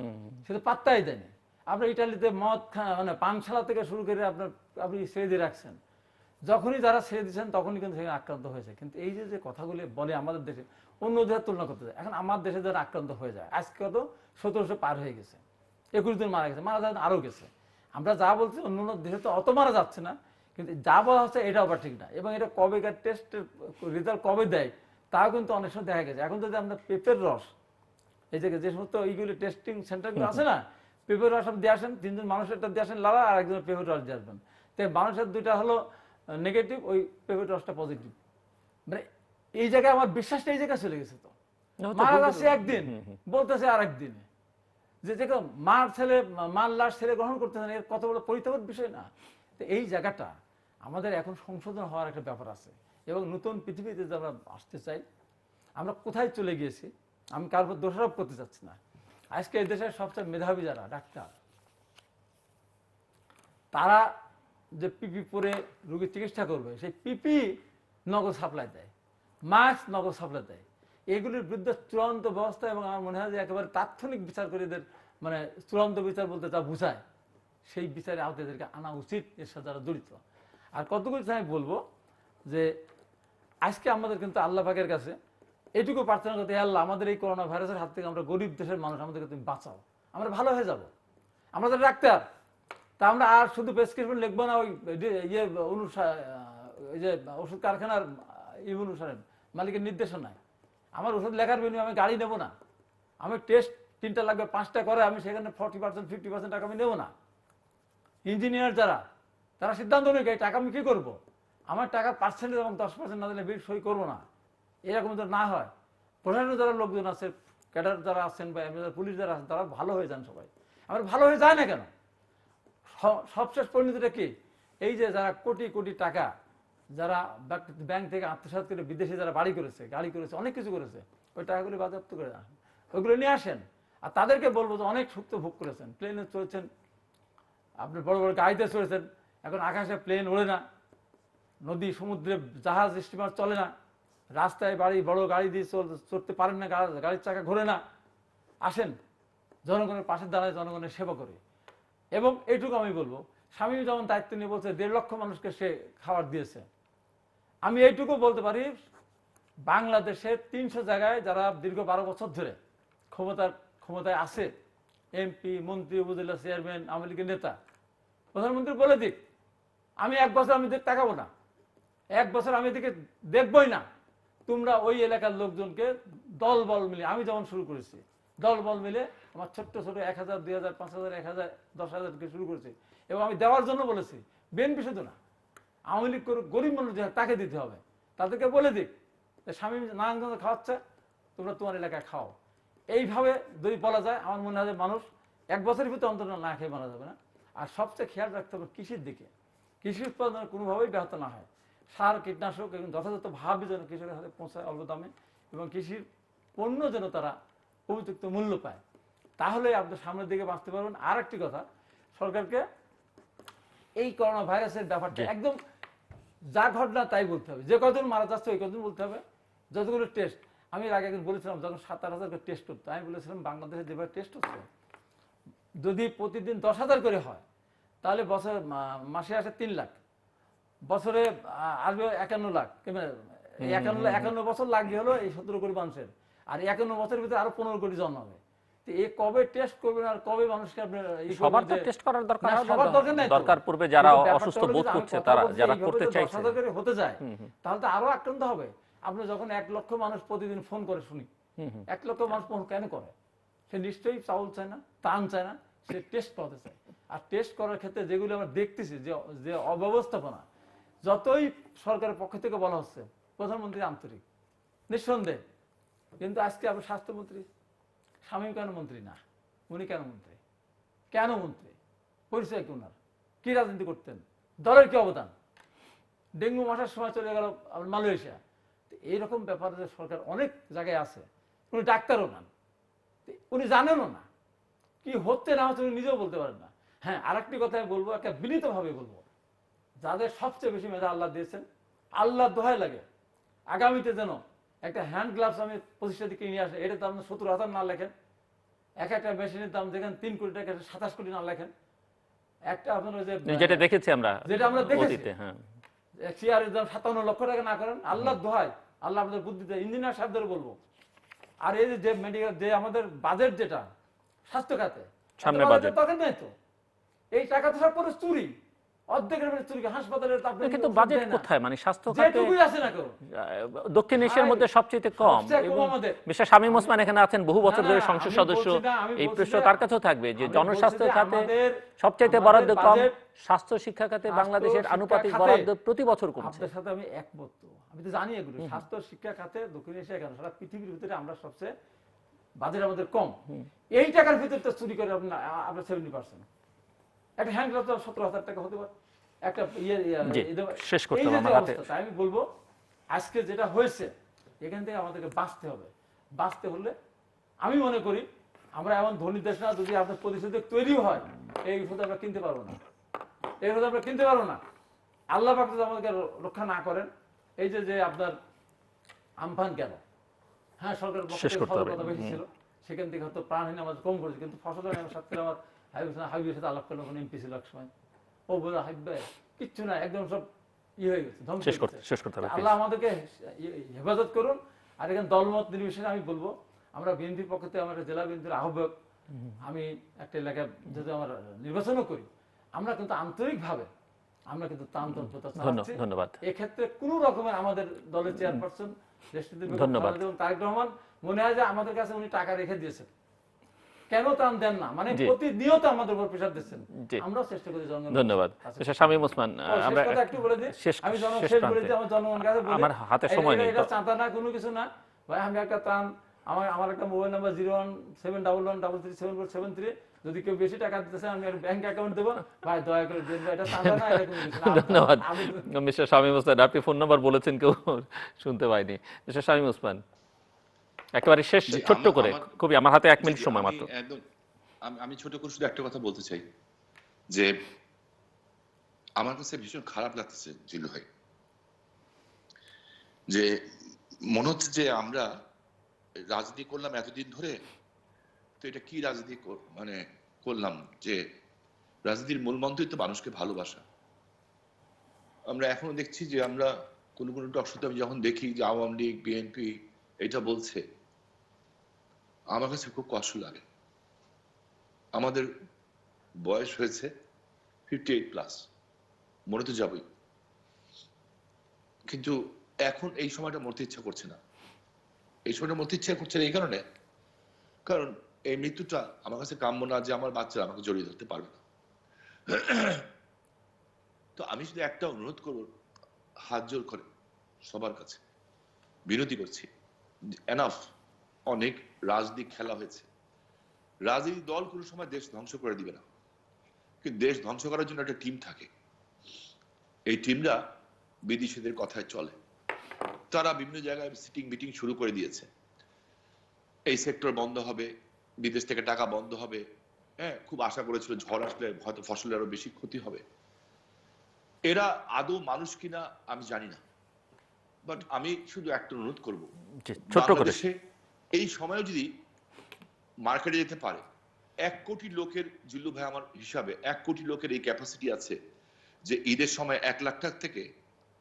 সেটা পাত্তাই দেয়নি। আপনার ইটালিতে মদ মানে পানশালা থেকে শুরু করে আপনি ছেড়ে দিয়ে রাখছেন, যখনই যারা ছেড়ে দিচ্ছেন তখনই কিন্তু সেখানে আক্রান্ত হয়েছে। কিন্তু এই যে কথাগুলি বলে আমাদের দেশে, অন্য দেশের তুলনা করতে যায়, এখন আমার দেশে যারা আক্রান্ত হয়ে যায়, আজকে কত 1700 পার হয়ে গেছে, 21 জন মারা গেছে, মারা যাওয়া আরও গেছে। আমরা যা বলছি অন্য দেশে তো অত মারা যাচ্ছে না, কিন্তু যা বলা হচ্ছে এটাও আবার ঠিক না। এবং এটা কবেকার টেস্টের রেজাল্ট কবে দেয় তাও কিন্তু অনেক সময় দেখা গেছে। এখন যদি আমরা পেঁপের রস, এই যে সমস্ত এইগুলি টেস্টিং সেন্টারগুলো আছে না, পেঁপের রস আপনি দিয়ে আসেন, 3 জন মানুষেরটা দিয়ে আসেন লালা, আর একজনের পেঁপের রস দিয়ে আসবেন, তাই মানুষের 2টা হলো নেগেটিভ, ওই পেঁপের রসটা পজিটিভ। মানে এই জায়গায় আমার বিশ্বাসটা এই জায়গায় চলে গেছে। তো মারা যাচ্ছে একদিন, বলতেছে আর একদিন, যে মার লাশ ছেলে গ্রহণ করতেছেন, এর কত বড় পরিতাপের বিষয় না। তো এই জায়গাটা আমাদের এখন সংশোধন হওয়ার একটা ব্যাপার আছে। এবং নতুন পৃথিবীতে যে আমরা আসতে চাই, আমরা কোথায় চলে গিয়েছি, আমি কার উপর দোষারোপ করতে চাচ্ছি না। আজকে এই দেশের সবচেয়ে মেধাবী যারা ডাক্তার, তারা যে পিপি পরে রোগীর চিকিৎসা করবে, সেই পিপি নগদ সাপ্লাই দেয়, মাস্ক নগদ সাপ্লাই দেয়। এগুলির বিরুদ্ধে চূড়ান্ত ব্যবস্থা, এবং আমার মনে হয় যে একেবারে তাৎক্ষণিক বিচার করে এদের, মানে চূড়ান্ত বিচার বলতে যা বুঝায়, সেই বিচারে আওতাদেরকে আনা উচিত, এর সাথে যারা জড়িত। আর কতগুলো আমি বলবো যে আজকে আমাদের কিন্তু আল্লাহ পাকের কাছে এটুকু প্রার্থনা করতে, আল্লাহ আমাদের এই করোনা ভাইরাসের হাত থেকে, আমরা গরিব দেশের মানুষ, আমাদেরকে তুমি বাঁচাও, আমরা ভালো হয়ে যাব। আমরা তো ডাক্তার, তা আমরা আর শুধু প্রেসক্রিপশন লিখবো না ওই ইয়ে এই যে ওষুধ কারখানার অনুসারে মালিকের নির্দেশনায়। আমার ওষুধ লেখার বিনিময়ে আমি গাড়ি নেবো না, আমি টেস্ট 3টা লাগবে 5টা করে, আমি সেখানে 40% 50% টাকা আমি নেবো না। ইঞ্জিনিয়ার যারা, তারা সিদ্ধান্ত নেই এই টাকা আমি কি করবো, আমার টাকার পার্সেন্টেজ এবং 10% না দিলে বিল সই করবো না, এরকম তো না হয়। প্রশাসনের যারা লোকজন আছে, ক্যাডার যারা আছেন বা পুলিশ যারা আছেন, তারা ভালো হয়ে যান সবাই। আমার ভালো হয়ে যায় না কেন? সবশেষ পরিণতিটা কি, এই যে যারা কোটি কোটি টাকা যারা ব্যাংক থেকে আত্মসাৎ করে বিদেশে যারা বাড়ি করেছে, গাড়ি করেছে, অনেক কিছু করেছে, ওই টাকাগুলি বাজেয়াপ্ত করে ওইগুলো নিয়ে আসেন। আর তাদেরকে বলবো যে অনেক সুক্ত ভোগ করেছেন, প্লেনে চলছেন, আপনি বড় বড় গাড়িতে চলেছেন, এখন আকাশে প্লেন ওড়ে না, নদী সমুদ্রে জাহাজ স্টিমার চলে না, রাস্তায় বড় গাড়ি দিয়ে চড়তে পারেন না, গাড়ির চাকা ঘোরে না। আসেন, জনগণের পাশে দাঁড়ায়, জনগণের সেবা করে। এবং এইটুকু আমি বলবো, স্বামী যেমন দায়িত্ব নিয়ে বলছে 1.5 লক্ষ মানুষকে সে খাবার দিয়েছে, আমি এইটুকু বলতে পারি, বাংলাদেশের 300 জায়গায় যারা দীর্ঘ 12 বছর ধরে ক্ষমতায় আছে, এমপি, মন্ত্রী, উপজেলা চেয়ারম্যান, আওয়ামী লীগের নেতা, প্রধানমন্ত্রী বলে দিক, আমি 1 বছর আমি তাকাবো না, 1 বছর আমি এদিকে দেখবই না, তোমরা ওই এলাকার লোকজনকে দল বল মিলে, আমি যেমন শুরু করেছি, দল বল মিলে আমার ছোট্ট ছোট 1000, 2000, 5000, 1000, 10,000 শুরু করেছি। এবং আমি দেওয়ার জন্য বলেছি, বিএনপি শুধু না, আওয়ামী লীগ করে গরিব মানুষ তাকে দিতে হবে, তাদেরকে বলে দিক স্বামী নারায়ণগঞ্জ খাওয়াচ্ছে, তোমরা তোমার এলাকায় খাও। এইভাবে যদি বলা যায়, আমার মনে হয় মানুষ 1 বছরের ভিতরে অন্তত না খেয়ে মারা যাবে না। আর সবচেয়ে খেয়াল রাখতে হবে কৃষির দিকে, কৃষি উৎপাদন কোনোভাবেই ব্যাহত না হয়, সার কীটনাশক এবং যথাযথভাবে যেন কৃষকের হাতে পৌঁছায় অল্প দামে, এবং কৃষির পণ্য যেন তারা উপযুক্ত মূল্য পায়, তাহলে আপনি সামনের দিকে বাঁচতে পারবেন। আর একটি কথা, সরকারকে এই করোনা ভাইরাসের ব্যাপারটা একদম যা ঘটনা তাই বলতে হবে, যে কজন মারা যাচ্ছে ওই কজন বলতে হবে। যতগুলো টেস্ট, আমি এর আগে একদিন বলেছিলাম, যখন 7,000 করে টেস্ট করতে, আমি বলেছিলাম বাংলাদেশে যেভাবে টেস্ট হচ্ছে, যদি প্রতিদিন 10,000 করে হয়, তাহলে বছর মাসে আসে 3 লাখ, বছরে আসবে 51 লাখ। 51 বছর লাগবে হলো এই 17 কোটি মানুষের, আর 51 বছরের ভিতরে আরো 15 কোটি জন্মাবে। তো এ কবে টেস্ট করবেন আর কবে মানুষকে আপনি
সবার তো টেস্ট করার দরকার
না,
হয় না।
সবার দরকার নাই তো।
দরকার পূর্বে যারা
কিন্তু ব্যাপারটা
অসুস্থ
হলো
বোধ
যে আমি
করছে,
কথা
তারা
বলছি,
যারা
এইভাবে
করতে
যদি
চাইছে।
10,000 করে হতে যায়, তাহলে তো আরো আক্রান্ত হবে। আপনি যখন 1 লক্ষ মানুষ প্রতিদিন ফোন করে শুনি, 1 লক্ষ মানুষ ফোন কেন করে? সে নিশ্চয়ই চাউল চায় না, ত্রাণ চায় না, সে টেস্ট করাতে চায়। আর টেস্ট করার ক্ষেত্রে যেগুলো আমরা দেখতেছি যে অব্যবস্থাপনা, যতই সরকারের পক্ষ থেকে বলা হচ্ছে প্রধানমন্ত্রী আন্তরিক, নিঃসন্দেহে, কিন্তু আজকে আবার স্বাস্থ্যমন্ত্রী শামীম কেন মন্ত্রী না? উনি কেন মন্ত্রী? কেন মন্ত্রী? পরিচয় কি ওনার? কি রাজনীতি করতেন? দলের কি অবদান? ডেঙ্গু মশার সময় চলে গেল মালয়েশিয়া। এইরকম ব্যাপারে যে সরকার অনেক জায়গায় আছে, উনি ডাক্তারও না, উনি জানেনও না কি হচ্ছে না হচ্ছে, উনি নিজেও বলতে পারেন না। হ্যাঁ, আর একটি কথা বলবো, একটা বিনীতভাবে বলবো, যাদের সবচেয়ে বেশি মেধা আল্লাহ দিয়েছেন, আল্লাহ দোহাই লাগে আগামীতে যেন একটা হ্যান্ড গ্লাভস আমি 25টা দিকে নিয়ে আসে, এটার দাম 70,000 না লেখেন। একটা মেশিনের দাম দেখেন 3 কোটি টাকা, 27 কোটি না লেখেন। একটা আপনার ওই যে
যেটা দেখেছি আমরা,
যেটা আমরা দেখেছি,
অতীতে, হ্যাঁ,
চেয়ারের দাম 57 লক্ষ টাকা না করেন, আল্লাহ দোহাই, আল্লাহ আপনাদের বুদ্ধি দেয়, ইঞ্জিনিয়ার সাহেবদের বলবো। আর এই যে মেডিকেল যে আমাদের বাজেট, যেটা স্বাস্থ্য খাতে
সামনে বাজেট,
দরকার নেই তো, এই টাকা তো সব করে চুরি, অর্ধেকের বেশি চুরি। হাসপাতালে
কিন্তু বাজেট কোথায়, মানে স্বাস্থ্য খাতে
যেটুকুই আছে না কেউ,
দক্ষিণ এশিয়ার মধ্যে সবচেয়ে কম। এবং
আমাদের
মিস্টার শামীম ওসমান এখানে আছেন, বহু বছর ধরে
না,
সংসদ
আমি
সদস্য,
বলছি না, আমি
এই
বলছি
প্রশ্ন
যে-
তার কাছেও থাকবে যে
আমি
জনস্বাস্থ্য
বলছি যে
খাতে সবচাইতে
আমাদের
বরাদ্দ কম,
বাজেট,
স্বাস্থ্য শিক্ষা খাতে
স্বাস্থ্য
বাংলাদেশের
শিক্ষা
আনুপাতিক
খাতে
বরাদ্দ প্রতি বছর কমছে।
আপনার সাথে আমি একমত। তো আমি তো জানি এগুলো, স্বাস্থ্য শিক্ষা খাতে দক্ষিণ এশিয়া কেন, সারা পৃথিবীর ভিতরে আমরা সবচেয়ে বাজেট আমাদের কম। এই টাকার ভিতরে তো চুরি করে আপনার 70%। একটা হ্যান্ড গ্লাভস 17,000 টাকা হতে পারে, একটা
জি, শেষ করতে
এই যে
হবে আমার হাতে।
অবস্থা, তাই আমি বলবো আজকে যেটা হয়েছে, এখান থেকে আমাদেরকে বাঁচতে হবে। বাঁচতে হলে আমি মনে করি আমরা এমন ধনী দেশ না, যদি আপনার প্রতিষেধক তৈরিও হয়, এই ওষুধ আমরা কিনতে পারবো না, এই ওষুধ আমরা কিনতে পারবো না। আল্লাহ পাক যদি আমাদেরকে রক্ষা না করেন, এই যে আপনার আমফান গেল, হ্যাঁ সরকারের পক্ষ থেকে সতর্কতা বেশি ছিল, সেখান থেকে হয়তো প্রাণহানি আমাদের কম করেছে, কিন্তু ফসলের আমার সাথে আমার হাবিবের সাথে আলাপ করলাম, এমপি ছিল এক সময়, ও বলে হাবিব ভাই কিচ্ছু না, একদম সব হয়ে গেছে, ধ্বংস হয়ে গেছে।
শেষ করতে হবে।
আল্লাহ আমাদেরকে হেফাজত করুন। আর এখানে দলমত নির্বিশেষে আমি বলবো, আমরা বিএনপির পক্ষ থেকে, আমার জেলা বিএনপির আহ্বায়ক, আমি একটা এলাকায় যদি আমরা নির্বাচনও করি, আমরা কিন্তু আন্তরিকভাবে আমরা কিন্তু ত্রাণতৎপরতা চালাচ্ছি।
ধন্যবাদ।
এক্ষেত্রে কোন রকমের আমাদের দলের চেয়ারপারসন
ধন্যবাদ
তারেক রহমান, মনে হয় যে আমাদের কাছে উনি টাকা রেখে দিয়েছেন, কেন ত্রাণ দেন না, মানে প্রতিনিয়ত আমাদের উপর প্রেসার দিচ্ছেন। আমরাও চেষ্টা করি জনগণ।
ধন্যবাদ শামীম ওসমান। আমরা
একটু বলে দিই, আমি শেষ বলে দিই, আমার জনগণের কাছে বলি,
আমার হাতে সময় নেই,
এটা চাঁদা না, কোনো কিছু না ভাই, আমি একটা ত্রাণ, আমার একটা মোবাইল নাম্বার 01711337473, যদি কেউ বেশি টাকা দিতে চায় আমি একটা ব্যাংক অ্যাকাউন্ট দেবো, ভাই দয়া করে দেন, এটা চাঁদা না, এটা কোনো কিছু না।
ধন্যবাদ মিস্টার শামীম ওসমান। আপনি ফোন নাম্বার বলেছেন, কেউ শুনতে পাইনি। মিস্টার শামীম ওসমান, একেবারে শেষ ছোট্ট করে, খুবই, আমার হাতে 1 মিনিট সময় মাত্র।
একদম আমি ছোট করে শুধু একটা কথা বলতে চাই, যে আমার কাছে ভীষণ খারাপ লাগতেছে জিলু ভাই, যে মনে হচ্ছে যে আমরা রাজনীতি করলাম এতদিন ধরে, তো এটা কি রাজনীতি মানে করলাম, যে রাজনীতির মূল মন্ত্রই তো মানুষকে ভালোবাসা। আমরা এখনো দেখছি যে আমরা কোনো কোনো টকশোতে আমি যখন দেখি যে আওয়ামী লীগ বিএনপি এটা বলছে, আমার কাছে খুব কষ্ট লাগে। আমাদের বয়স হয়েছে 58+, মরে তো যাবই, কিন্তু এখন এই সময়টা মরতে ইচ্ছা করছে না। এই সময়টা মরতে ইচ্ছা করছে না এই কারণে, কারণ এই মৃত্যুটা আমার কাছে কাম্য না, যে আমার বাচ্চারা আমাকে জড়িয়ে ধরতে পারবে না। তো আমি শুধু একটা অনুরোধ করব, হাত জোর করে সবার কাছে বিনতি করছি, এনাফ, অনেক রাজনীতি খেলা হয়েছে। রাজনীতি দল কোনো সময় দেশ ধ্বংস করে দিবে না, কিন্তু দেশ ধ্বংস করার জন্য একটা টিম থাকে। এই টিমরা বিদেশিদের কথায় চলে, তারা বিভিন্ন জায়গায় সিটিং মিটিং শুরু করে দিয়েছে। এই সেক্টর বন্ধ হবে, বিদেশ থেকে টাকা বন্ধ হবে, হ্যাঁ, খুব আশা করেছিল ঝড় আসলে হয়তো ফসলের আরো বেশি ক্ষতি হবে। এরা আদৌ মানুষ কিনা আমি জানি না, বাট আমি শুধু একটা অনুরোধ করব,
জি, ছোট্ট করে।
বাংলাদেশে এই সময় যদি মার্কেটে যেতে পারে 1 কোটি লোকের, জিল্লু ভাই আমার হিসাবে 1 কোটি লোকের এই ক্যাপাসিটি আছে যে ঈদের সময় 1 লাখ টাকা থেকে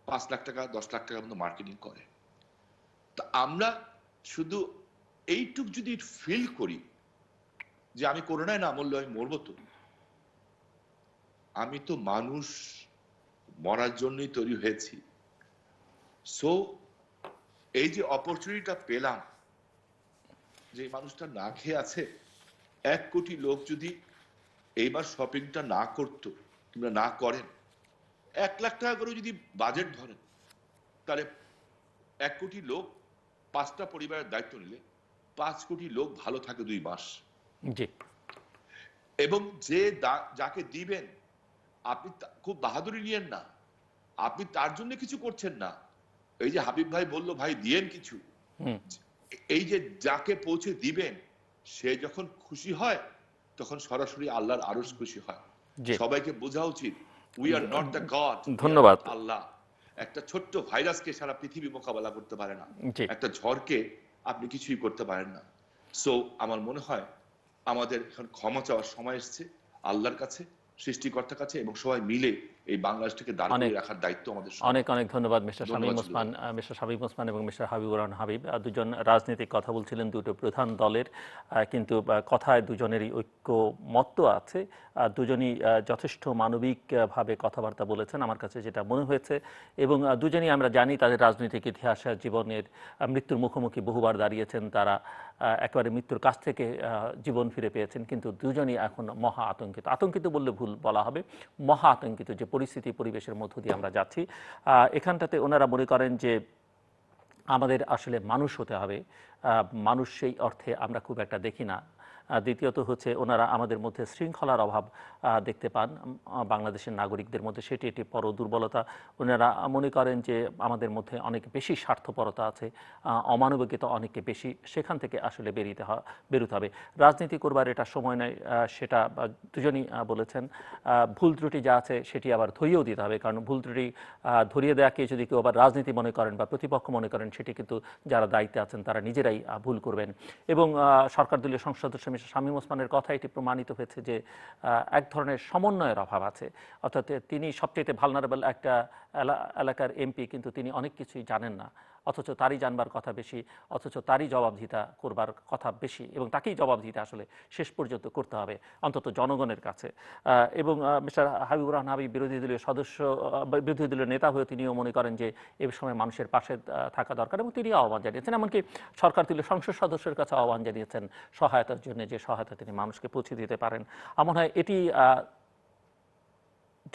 5 লাখ টাকা 10 লাখ টাকা পর্যন্ত মার্কেটিং করে। তা আমরা শুধু এইটুক যদি ফিল করি যে আমি করোনায় না মরলে আমি মরবো, তো আমি তো মানুষ, মরার জন্যই তৈরি হয়েছি। সো এই যে অপরচুনিটিটা পেলাম, যে মানুষটা না খেয়ে আছে, 1 কোটি লোক যদি এইবার শপিংটা না করতো কিংবা না করেন, 1 লাখ টাকা করে যদি বাজেট ধরেন, তাহলে 1 কোটি লোক 5টা পরিবারের দায়িত্ব নিলে 5 কোটি লোক ভালো থাকে 2 মাস।
জি,
এবং যে যাকে দিবেন, আপনি খুব বাহাদুরি নিয়েন না, আপনি তার জন্য কিছু করছেন না। এই যে হাবিব ভাই বলল ভাই দিয়েন কিছু,
হুম,
এই যে যাকে পৌঁছে দিবেন সে যখন খুশি হয় তখন সরাসরি আল্লাহর আরশ খুশি হয়।
জি,
সবাইকে বোঝা উচিত we are not the god,
ধন্যবাদ।
আল্লাহ। একটা ছোট্ট ভাইরাসকে সারা পৃথিবী মোকাবেলা করতে পারে না,
জি,
একটা ঝড়কে আপনি কিছুই করতে পারেন না। সো আমার মনে হয় আমাদের এখন ক্ষমা চাওয়ার সময় এসেছে আল্লাহর কাছে, সৃষ্টিকর্তার কাছে, এবং সবাই মিলে এই বাংলাদেশটাকে দাঁড়
অনেক
করিয়ে রাখার দায়িত্ব আমাদের
অনেক
সবার।
অনেক ধন্যবাদ মিস্টার শামীম
ধন্যবাদ জিল্লু
ওসমান,
ভাই।
মিস্টার শামীম ওসমান এবং মিস্টার হাবিবুর রহমান হাবিব, দুজন রাজনৈতিক কথা বলছিলেন দুটো প্রধান দলের, কিন্তু কথায় দুজনেরই ঐক্যমত্য আছে। দুজনই যথেষ্ট মানবিকভাবে কথাবার্তা বলেছেন আমার কাছে যেটা মনে হয়েছে, এবং দুজনই আমরা জানি তাদের রাজনৈতিক ইতিহাস, জীবনের মৃত্যুর মুখোমুখি বহুবার দাঁড়িয়েছেন তারা, একেবারে মৃত্যুর কাছ থেকে জীবন ফিরে পেয়েছেন, কিন্তু দুজনই এখন মহা আতঙ্কিত। আতঙ্কিত বললে ভুল বলা হবে, মহা আতঙ্কিত যে পরিস্থিতি পরিবেশের মধ্য দিয়ে আমরা যাচ্ছি। এখানটাতে ওনারা মনে করেন যে আমাদের আসলে মানুষ হতে হবে। মানুষ সেই অর্থে আমরা খুব একটা দেখি না। দ্বিতীয়ত হচ্ছে ওনারা আমাদের মধ্যে শৃঙ্খলার অভাব দেখতে পান বাংলাদেশের নাগরিকদের মধ্যে, সেটি একটি বড় দুর্বলতা। ওনারা মনে করেন যে আমাদের মধ্যে অনেক বেশি স্বার্থপরতা আছে, অমানবিকতা অনেক বেশি, সেখান থেকে আসলে বেরোতে হবে। রাজনীতি করবার এটা সময় নয়, সেটা দুজনই বলেছেন। ভুল ত্রুটি যা আছে সেটি আবার ধরিয়েও দিতে হবে, কারণ ভুল ত্রুটি ধরিয়ে দেওয়াকে যদি কেউ আবার রাজনীতি মনে করেন বা প্রতিপক্ষ মনে করেন, সেটি কিন্তু যারা দায়িত্বে আছেন তারা নিজেরাই ভুল করবেন। এবং সরকার দলীয় সংসদ সদস্য মিস্টার শামীম ওসমানের কথা এটি প্রমাণিত হয়েছে যে এক ধরনের সমন্বয়ের অভাব আছে, অর্থাৎ তিনি সবচেয়ে ভালনারেবল একটা এলাকার এমপি, কিন্তু তিনি অনেক কিছুই জানেন না, অথচ তারই জানবার কথা বেশি, অথচ তারই জবাবদিহিতা করবার কথা বেশি, এবং তাকেই জবাবদিহিতা আসলে শেষ পর্যন্ত করতে হবে অন্তত জনগণের কাছে। এবং মিস্টার হাবিবুর রহমান হাবিব বিরোধী দলীয় সদস্য, বিরোধী দলীয় নেতা হয়ে তিনিও মনে করেন যে এ সময় মানুষের পাশে থাকা দরকার, এবং তিনি আহ্বান জানিয়েছেন, এমনকি সরকার দলীয় সংসদ সদস্যের কাছে আহ্বান জানিয়েছেন সহায়তার জন্য, যে সহায়তা তিনি মানুষকে পৌঁছে দিতে পারেন। আমার হয় এটি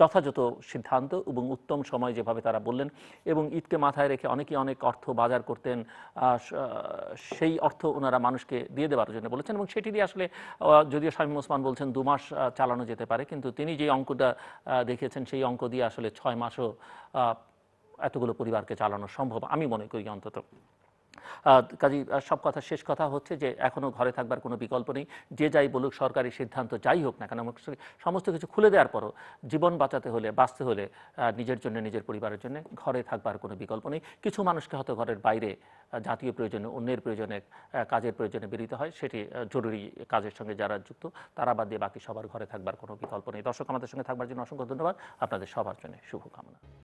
যথাযথ সিদ্ধান্ত এবং উত্তম সময় যেভাবে তারা বললেন, এবং ঈদকে মাথায় রেখে অনেকেই অনেক অর্থ বাজার করতেন, সেই অর্থ ওনারা মানুষকে দিয়ে দেওয়ার জন্য বলেছেন, এবং সেটি দিয়ে আসলে যদিও শামীম ওসমান বলছেন 2 মাস চালানো যেতে পারে, কিন্তু তিনি যে অঙ্কটা দেখিয়েছেন সেই অঙ্ক দিয়ে আসলে 6 মাসও এতগুলো পরিবারকে চালানো সম্ভব আমি মনে করি অন্তত। কাজেই সব কথা শেষ কথা হচ্ছে যে এখনও ঘরে থাকবার কোনো বিকল্প নেই। যে যাই বলুক, সরকারি সিদ্ধান্ত যাই হোক না কেন, সমস্ত কিছু খুলে দেওয়ার পরও জীবন বাঁচাতে হলে, বাঁচতে হলে নিজের জন্য, নিজের পরিবারের জন্য ঘরে থাকবার কোনো বিকল্প নেই। কিছু মানুষকে হয়তো ঘরের বাইরে জাতীয় প্রয়োজনে, অন্যের প্রয়োজনে, কাজের প্রয়োজনে বেরোতে হয়, সেটি জরুরি কাজের সঙ্গে যারা যুক্ত তারা বাদ দিয়ে বাকি সবার ঘরে থাকবার কোনো বিকল্প নেই। দর্শক, আমাদের সঙ্গে থাকবার জন্য অসংখ্য ধন্যবাদ। আপনাদের সবার জন্য শুভকামনা।